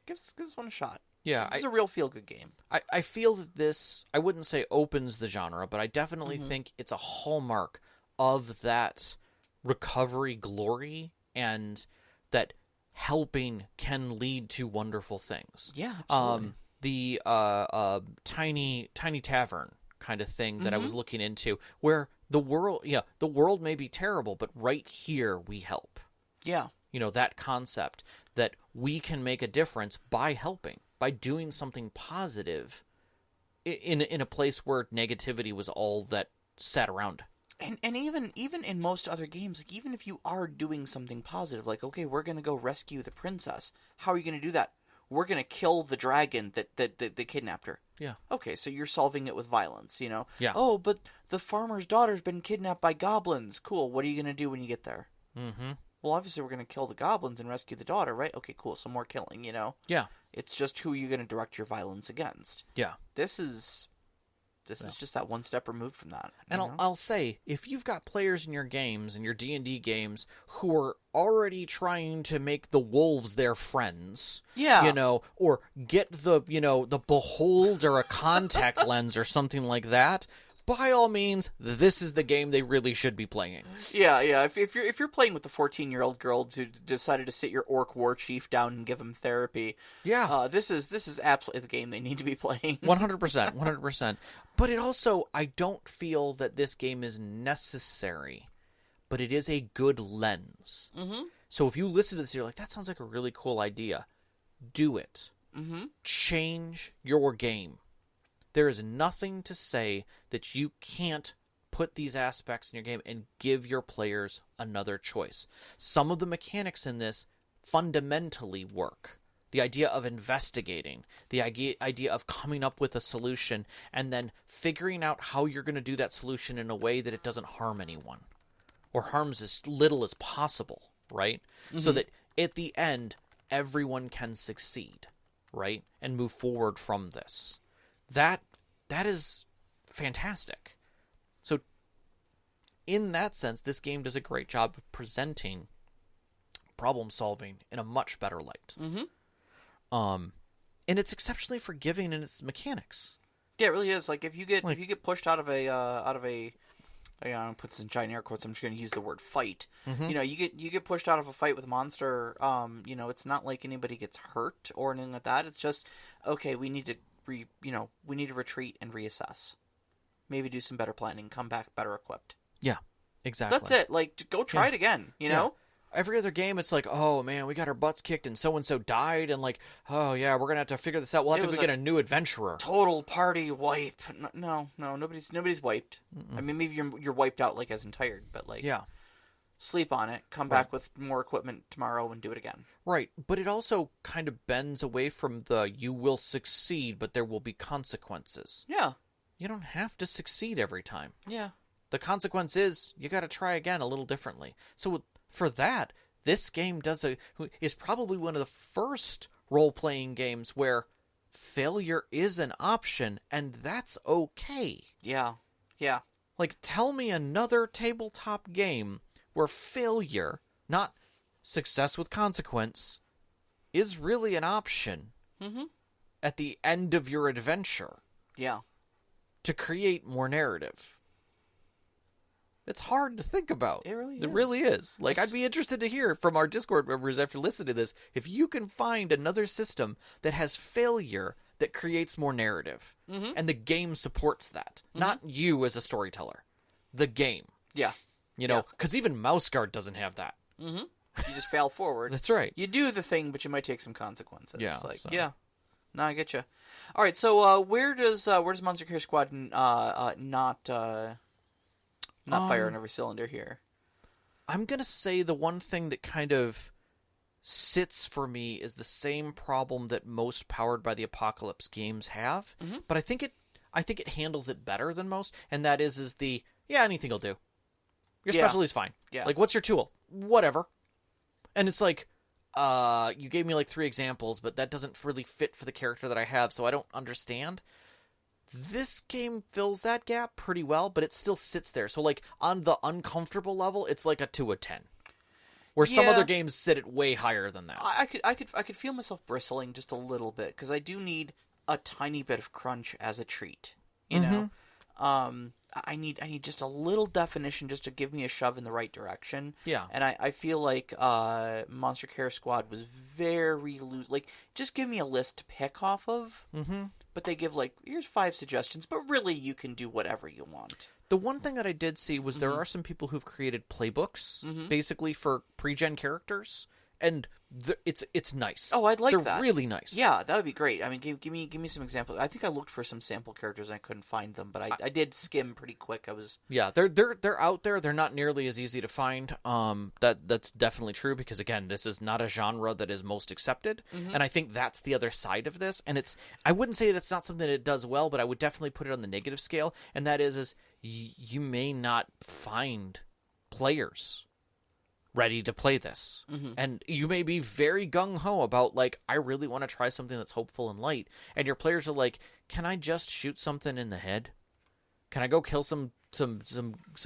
give this one a shot. Yeah, this is a real feel-good game. I feel that this, I wouldn't say opens the genre, but I definitely think it's a hallmark of that recovery glory and that helping can lead to wonderful things. Yeah, absolutely. The tiny tavern kind of thing that I was looking into, where the world may be terrible, but right here we help. Yeah. That concept that we can make a difference by helping, by doing something positive in a place where negativity was all that sat around. And even in most other games, like even if you are doing something positive, like, okay, we're going to go rescue the princess. How are you going to do that? We're going to kill the dragon that kidnapped her. Yeah. Okay, so you're solving it with violence, Yeah. Oh, but the farmer's daughter's been kidnapped by goblins. Cool. What are you going to do when you get there? Mm-hmm. Well, obviously we're going to kill the goblins and rescue the daughter, right? Okay, cool. Some more killing, Yeah. It's just who you're going to direct your violence against. Yeah. This is just that one step removed from that. And I'll say, if you've got players in your games, in your D&D games, who are already trying to make the wolves their friends, or get the behold or a contact lens or something like that, by all means, this is the game they really should be playing. Yeah. If you're playing with the 14-year-old girls who decided to sit your orc war chief down and give him therapy, this is absolutely the game they need to be playing. 100%. But it also, I don't feel that this game is necessary, but it is a good lens. Mm-hmm. So if you listen to this, you're like, that sounds like a really cool idea. Do it. Mm-hmm. Change your game. There is nothing to say that you can't put these aspects in your game and give your players another choice. Some of the mechanics in this fundamentally work. The idea of investigating, the idea of coming up with a solution, and then figuring out how you're going to do that solution in a way that it doesn't harm anyone, or harms as little as possible, right? Mm-hmm. So that at the end, everyone can succeed, right? And move forward from this. That is fantastic. So in that sense, this game does a great job of presenting problem solving in a much better light. Mm-hmm. And it's exceptionally forgiving in its mechanics. Yeah, it really is. Like if you get pushed out of a I'm gonna put this in giant air quotes. I'm just gonna use the word fight. Mm-hmm. You get pushed out of a fight with a monster. It's not like anybody gets hurt or anything like that. It's just okay. We need to retreat and reassess. Maybe do some better planning. Come back better equipped. Yeah, exactly. That's it. Like go try it again. You know. Every other game, it's like, oh man, we got our butts kicked and so died, and like, oh yeah, we're gonna have to figure this out. We'll have to get a new adventurer. Total party wipe. No, nobody's wiped. Mm-mm. I mean, maybe you're wiped out like as in tired, but like, sleep on it. Come back with more equipment tomorrow and do it again. Right, but it also kind of bends away from the you will succeed, but there will be consequences. Yeah, you don't have to succeed every time. Yeah, the consequence is you got to try again a little differently. So. For that, this game is probably one of the first role-playing games where failure is an option, and that's okay. Yeah. Like, tell me another tabletop game where failure, not success with consequence, is really an option at the end of your adventure. Yeah. To create more narrative. It's hard to think about. It really is. It really is. Like, I'd be interested to hear from our Discord members after listening to this, if you can find another system that has failure that creates more narrative. Mm-hmm. And the game supports that. Mm-hmm. Not you as a storyteller. The game. Yeah. Because even Mouse Guard doesn't have that. Mm-hmm. You just fail forward. That's right. You do the thing, but you might take some consequences. Yeah. Yeah. No, I get you. All right, so where does Monster Care Squad not fire on every cylinder here? I'm going to say the one thing that kind of sits for me is the same problem that most Powered by the Apocalypse games have, but I think it handles it better than most, and that is anything will do. Your specialty's fine. Yeah. Like, what's your tool? Whatever. And it's like, you gave me like 3 examples, but that doesn't really fit for the character that I have, so I don't understand. This game fills that gap pretty well, but it still sits there. So, like, on the uncomfortable level, it's like a 2 of 10. Where some other games sit it way higher than that. I could feel myself bristling just a little bit, because I do need a tiny bit of crunch as a treat. You know? I need just a little definition just to give me a shove in the right direction. Yeah. And I feel like Monster Care Squad was very loose. Like, just give me a list to pick off of. but they give like, here's 5 suggestions, but really you can do whatever you want. The one thing that I did see was there are some people who've created playbooks, basically for pre-gen characters, and it's nice. Oh, I'd like They're that. really nice. Yeah, that would be great. I mean, give me some examples. I think I looked for some sample characters and I couldn't find them, but I did skim pretty quick. Yeah, they're out there. They're not nearly as easy to find. That's definitely true because again, this is not a genre that is most accepted, and I think that's the other side of this. And I wouldn't say that's not something that it does well, but I would definitely put it on the negative scale, and that is you may not find players ready to play this. And you may be very gung-ho about, like, I really want to try something that's hopeful and light. And your players are like, can I just shoot something in the head? Can I go kill some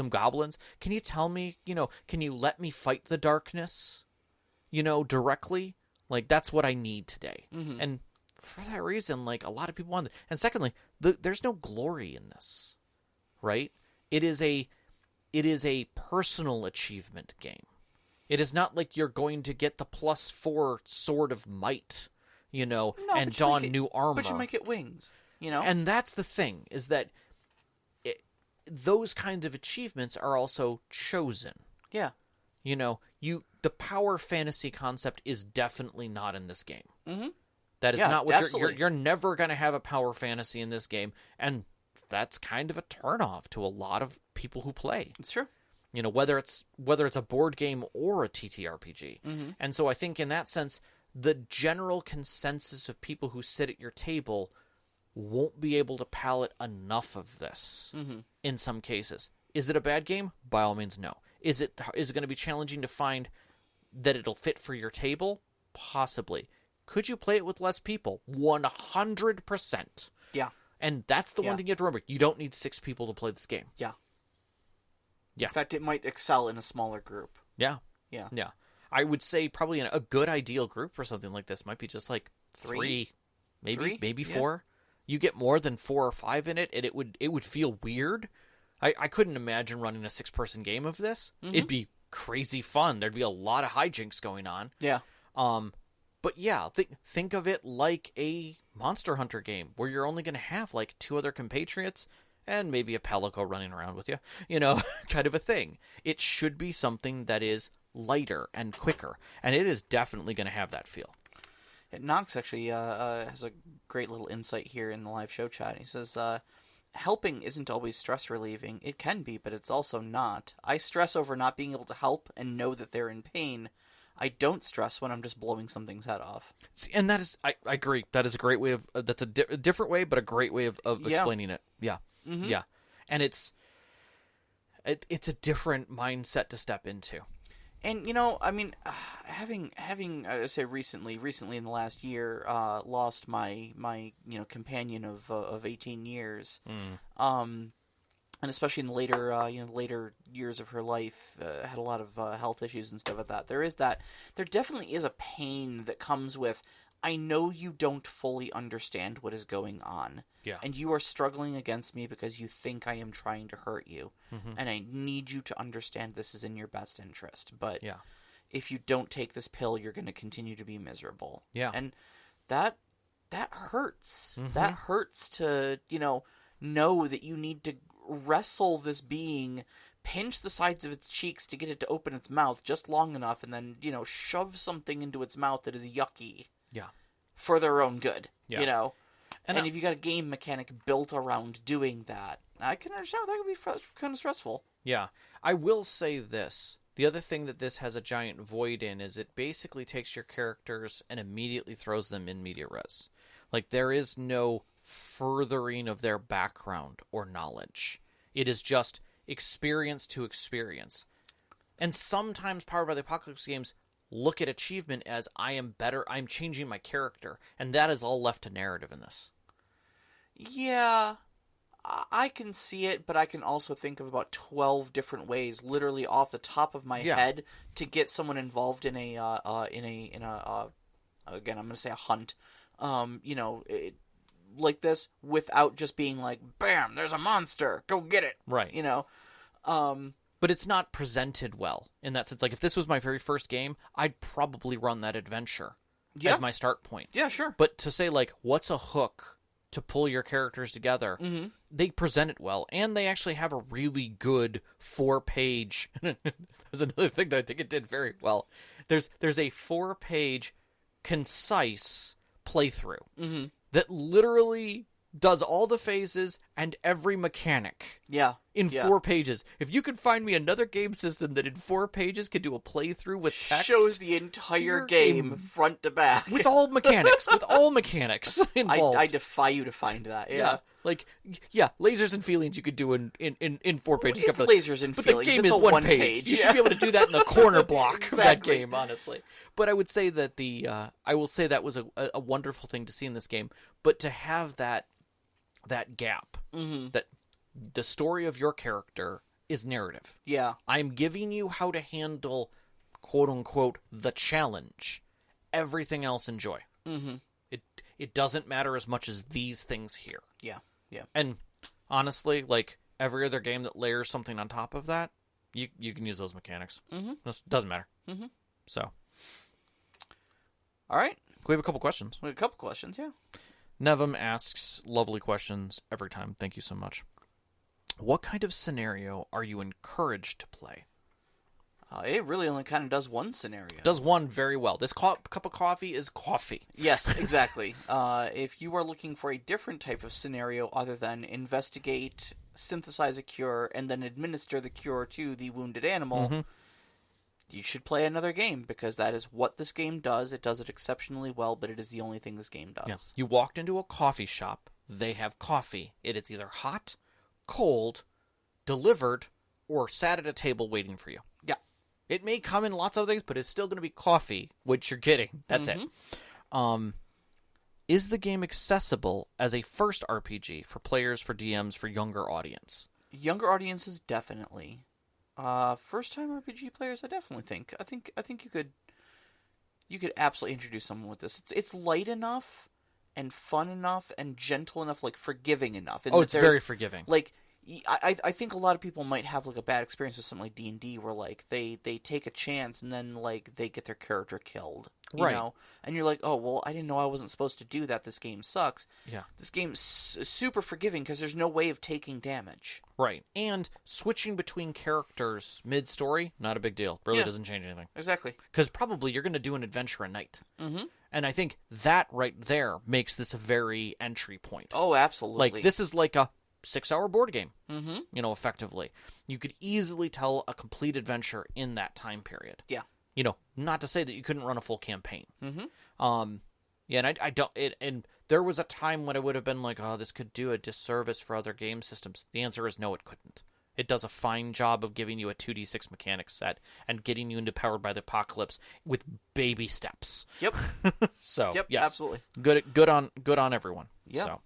goblins? Can you tell me, can you let me fight the darkness, directly? Like, that's what I need today. And for that reason, like, a lot of people want it. And secondly, there's no glory in this, right? It is a personal achievement game. It is not like you're going to get the +4 Sword of Might, and don new armor. But you might get wings, And that's the thing, is that those kinds of achievements are also chosen. Yeah. The power fantasy concept is definitely not in this game. That is Yeah, not what you're never going to have a power fantasy in this game, and that's kind of a turnoff to a lot of people who play. It's true. Whether it's a board game or a TTRPG. And so I think in that sense, the general consensus of people who sit at your table won't be able to palate enough of this in some cases. Is it a bad game? By all means, no. Is it going to be challenging to find that it'll fit for your table? Possibly. Could you play it with less people? 100%. Yeah. And that's the one thing you have to remember. You don't need 6 people to play this game. Yeah. Yeah. In fact, it might excel in a smaller group. Yeah. Yeah. Yeah. I would say probably a good ideal group for something like this might be just like 3, maybe 4. You get more than 4 or 5 in it, and it would feel weird. I couldn't imagine running a 6-person game of this. It'd be crazy fun. There'd be a lot of hijinks going on. Yeah. But yeah, think of it like a Monster Hunter game where you're only going to have like 2 other compatriots and maybe a Palico running around with you, kind of a thing. It should be something that is lighter and quicker, and it is definitely going to have that feel. Knox actually has a great little insight here in the live show chat. He says, helping isn't always stress relieving. It can be, but it's also not. I stress over not being able to help and know that they're in pain. I don't stress when I'm just blowing something's head off. See, and that is, I agree. That is a great way of, that's a different way, but a great way of explaining it. Yeah. Yeah. And it's a different mindset to step into. And, I mean, having I say recently in the last year, lost my companion of 18 years, and especially in the later years of her life, had a lot of health issues and stuff like that. There definitely is a pain that comes with, I know you don't fully understand what is going on. Yeah. And you are struggling against me because you think I am trying to hurt you. And I need you to understand this is in your best interest. But if you don't take this pill, you're going to continue to be miserable. Yeah. And that hurts. That hurts to, know that you need to wrestle this being, pinch the sides of its cheeks to get it to open its mouth just long enough, and then, shove something into its mouth that is yucky. Yeah. For their own good, Yeah. And if you got a game mechanic built around doing that, I can understand that could be kind of stressful. Yeah. I will say this. The other thing that this has a giant void in is it basically takes your characters and immediately throws them in media res. Like, there is no furthering of their background or knowledge. It is just experience to experience. And sometimes Powered by the Apocalypse games look at achievement as, I am better, I'm changing my character. And that is all left to narrative in this. Yeah, I can see it, but I can also think of about 12 different ways, literally off the top of my head, to get someone involved in a again, I'm going to say a hunt, like this, without just being like, bam, there's a monster, go get it. Right. But it's not presented well in that sense. Like, if this was my very first game, I'd probably run that adventure as my start point. Yeah, sure. But to say, like, what's a hook to pull your characters together. Mm-hmm. They present it well, and they actually have a really good 4-page. There's another thing that I think it did very well. There's a 4-page concise playthrough that literally does all the phases and every mechanic. Yeah. In 4 pages. If you could find me another game system that in 4 pages could do a playthrough with text, shows the entire game front to back with all mechanics, involved. I defy you to find that. Yeah. Lasers and feelings you could do in 4 pages. It's lasers and but feelings. The game it's is a 1 page. You should be able to do that in the corner block of that game, honestly. But I would say that that was a wonderful thing to see in this game. But to have that gap, that the story of your character is narrative. Yeah. I'm giving you how to handle, quote unquote, the challenge. Everything else enjoy. Mm-hmm. It doesn't matter as much as these things here. Yeah. Yeah. And honestly, like every other game that layers something on top of that, you can use those mechanics. Mm-hmm. It doesn't matter. Mm-hmm. So. All right. We have a couple questions. We have a couple questions, yeah. Nevim asks lovely questions every time. Thank you so much. What kind of scenario are you encouraged to play? It really only kind of does one scenario. Does one very well. This cup of coffee is coffee. Yes, exactly. If you are looking for a different type of scenario other than investigate, synthesize a cure, and then administer the cure to the wounded animal, you should play another game, because that is what this game does. It does it exceptionally well, but it is the only thing this game does. Yeah. You walked into a coffee shop. They have coffee. It is either hot, cold, delivered, or sat at a table waiting for you. Yeah. It may come in lots of things, but it's still going to be coffee, which you're getting. That's it. Is the game accessible as a first RPG for players, for DMs, for younger audience? Younger audiences, definitely. First-time RPG players, I definitely think. I think you could absolutely introduce someone with this. It's light enough and fun enough and gentle enough, like forgiving enough. It's very forgiving. Like, I think a lot of people might have like a bad experience with something like D&D, where like they take a chance and then like they get their character killed, you know, and you're like, oh well, I didn't know I wasn't supposed to do that. This game sucks. Yeah, this game's super forgiving because there's no way of taking damage. Right, and switching between characters mid-story, not a big deal. Really doesn't change anything. Exactly, because probably you're going to do an adventure a night. And I think that right there makes this a very entry point. Oh, absolutely. Like this is like a 6-hour board game, you know, effectively. You could easily tell a complete adventure in that time period. Yeah. You know, not to say that you couldn't run a full campaign. Yeah, and I don't... And there was a time when I would have been like, oh, this could do a disservice for other game systems. The answer is no, it couldn't. It does a fine job of giving you a 2d6 mechanics set and getting you into Powered by the Apocalypse with baby steps. Yep. So, yep, yes. absolutely. Good on everyone. Yeah. So.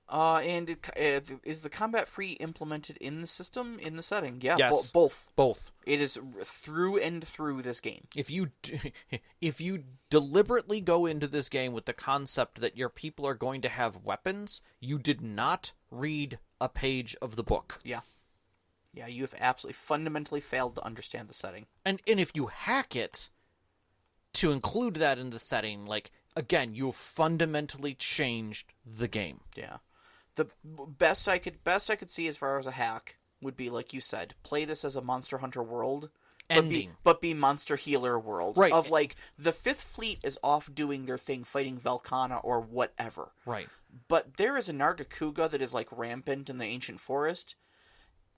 And is the combat free implemented in the system, in the setting? Yeah, yes. Both. It is through and through this game. If you deliberately go into this game with the concept that your people are going to have weapons, you did not read a page of the book. Yeah. Yeah, you have absolutely fundamentally failed to understand the setting. And if you hack it to include that in the setting, like, again, you've fundamentally changed the game. Yeah. The best I could see as far as a hack would be, like you said, play this as a Monster Hunter world, but be Monster Healer world. Right. Of like, the Fifth Fleet is off doing their thing, fighting Velkhana or whatever. Right. But there is a Nargacuga that is like rampant in the ancient forest,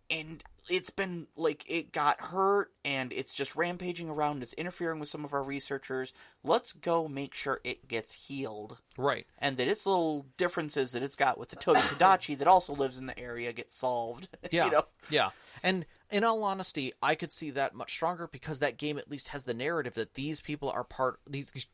and it's been like, it got hurt and it's just rampaging around. It's interfering with some of our researchers. Let's go make sure it gets healed. Right. And that its little differences that it's got with the Totodachi that also lives in the area get solved. Yeah. You know? Yeah. And in all honesty, I could see that much stronger because that game at least has the narrative that these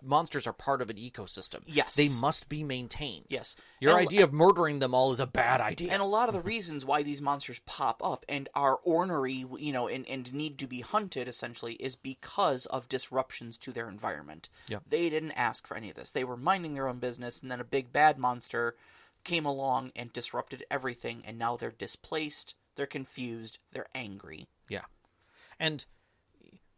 monsters are part of an ecosystem. Yes. They must be maintained. Yes. Your idea of murdering them all is a bad idea. And a lot of the reasons why these monsters pop up and are ornery, you know, and need to be hunted, essentially, is because of disruptions to their environment. Yep. They didn't ask for any of this. They were minding their own business, and then a big bad monster came along and disrupted everything, and now they're displaced, they're confused, they're angry. Yeah. And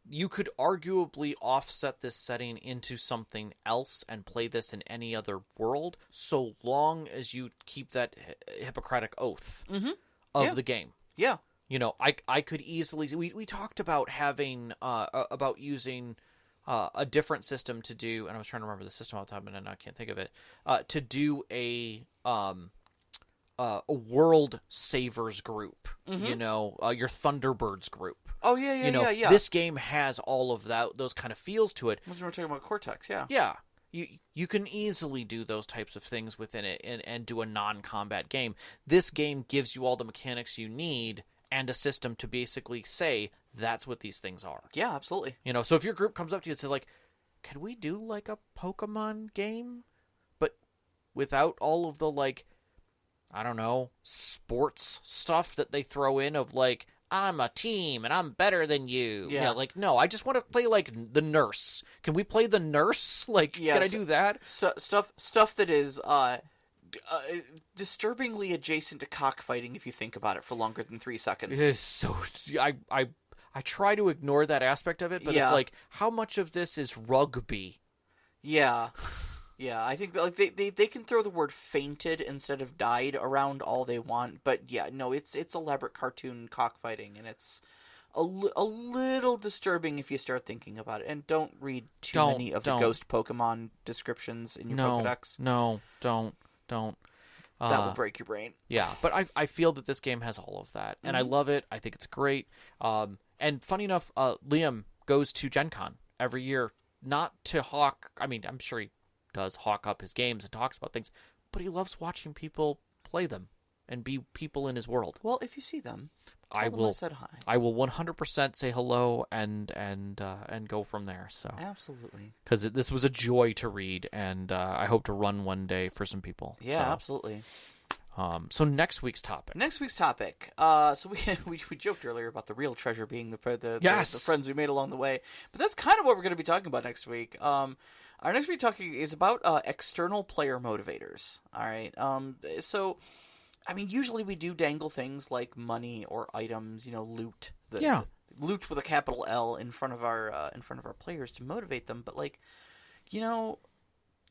you could arguably offset this setting into something else and play this in any other world, so long as you keep that Hippocratic oath of the game. Yeah. You know, I could easily... We talked about having... about using a different system to do... And I was trying to remember the system all the time, and I can't think of it. To do a world savers group. You know, your Thunderbirds group. Oh, yeah. This game has all of those kind of feels to it. We're talking about Cortex, yeah. Yeah. You can easily do those types of things within it and do a non-combat game. This game gives you all the mechanics you need and a system to basically say that's what these things are. Yeah, absolutely. You know, so if your group comes up to you and says, like, can we do, like, a Pokemon game? But without all of the, like, I don't know, sports stuff that they throw in of, like, I'm a team and I'm better than you. Yeah. Like, no, I just want to play, like, the nurse. Can we play the nurse? Like, yes. Can I do that? Stuff that is disturbingly adjacent to cockfighting if you think about it for longer than 3 seconds. It is so... I try to ignore that aspect of it, but it's like, how much of this is rugby? Yeah. Yeah, I think that, like, they can throw the word fainted instead of died around all they want, but yeah, no, it's elaborate cartoon cockfighting, and it's a little disturbing if you start thinking about it. And don't read too many of the ghost Pokemon descriptions in your Pokedex. No, don't. That will break your brain. Yeah, but I feel that this game has all of that, and I love it. I think it's great. And funny enough, Liam goes to Gen Con every year, not to hawk... I mean, I'm sure he does hawk up his games and talks about things, but he loves watching people play them and be people in his world. Well, if you see them, I said hi. I will 100% say hello and go from there. So absolutely, because this was a joy to read, and I hope to run one day for some people. Yeah, so, absolutely. So next week's topic. So we joked earlier about the real treasure being the friends we made along the way, but that's kind of what we're going to be talking about next week. Our next week talking is about external player motivators. All right. So, I mean, usually we do dangle things like money or items, loot. Loot with a capital L in front of our players to motivate them. But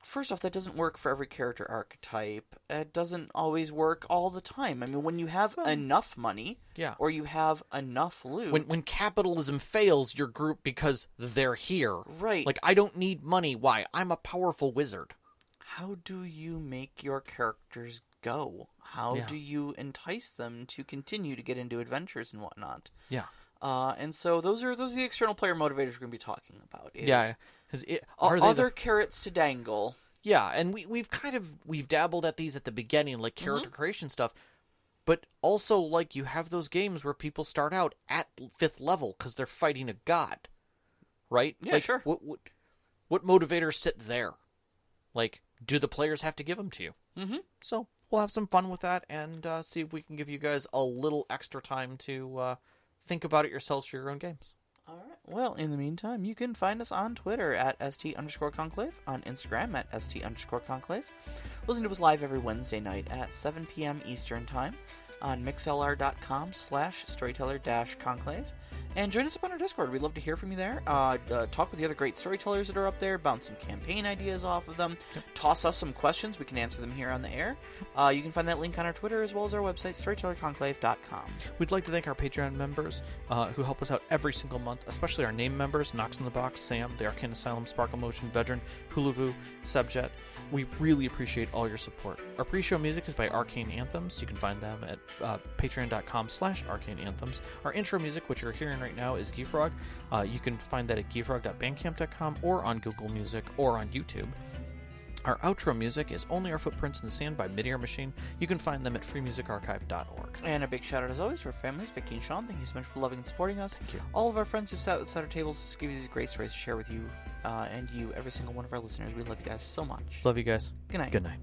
first off, that doesn't work for every character archetype. It doesn't always work all the time. I mean, when you have enough money, or you have enough loot... When capitalism fails your group because they're here. Right. Like, I don't need money. Why? I'm a powerful wizard. How do you make your characters go? How do you entice them to continue to get into adventures and whatnot? Yeah. And so those are the external player motivators we're going to be talking about. Other carrots to dangle. Yeah, and we've dabbled at these at the beginning, like character creation stuff, but also like you have those games where people start out at 5th level because they're fighting a god, right? Yeah, like, sure. What motivators sit there? Like, do the players have to give them to you? Mm-hmm. So we'll have some fun with that and see if we can give you guys a little extra time to think about it yourselves for your own games. All right. Well, in the meantime, you can find us on Twitter at st_conclave, on Instagram at st_conclave. Listen to us live every Wednesday night at 7 p.m. Eastern Time on mixlr.com/storyteller-conclave. And join us up on our Discord. We'd love to hear from you there. Talk with the other great storytellers that are up there. Bounce some campaign ideas off of them. Yep. Toss us some questions. We can answer them here on the air. You can find that link on our Twitter as well as our website, storytellerconclave.com. We'd like to thank our Patreon members who help us out every single month, especially our name members, Knox in the Box, Sam, The Arcane Asylum, Sparkle Motion, Veteran, Hulavu, Subjet. We really appreciate all your support. Our pre-show music is by Arcane Anthems. You can find them at patreon.com/Arcane Anthems. Our intro music, which you're hearing right now, is Geefrog. You can find that at geefrog.bandcamp.com or on Google Music or on YouTube. Our outro music is Only Our Footprints in the Sand by Midair Machine. You can find them at freemusicarchive.org. And a big shout out as always to our families, Vicky and Sean. Thank you so much for loving and supporting us. Thank you. All of our friends who've sat outside our tables to give you these great stories to share with you and you, every single one of our listeners. We love you guys so much. Love you guys. Good night. Good night.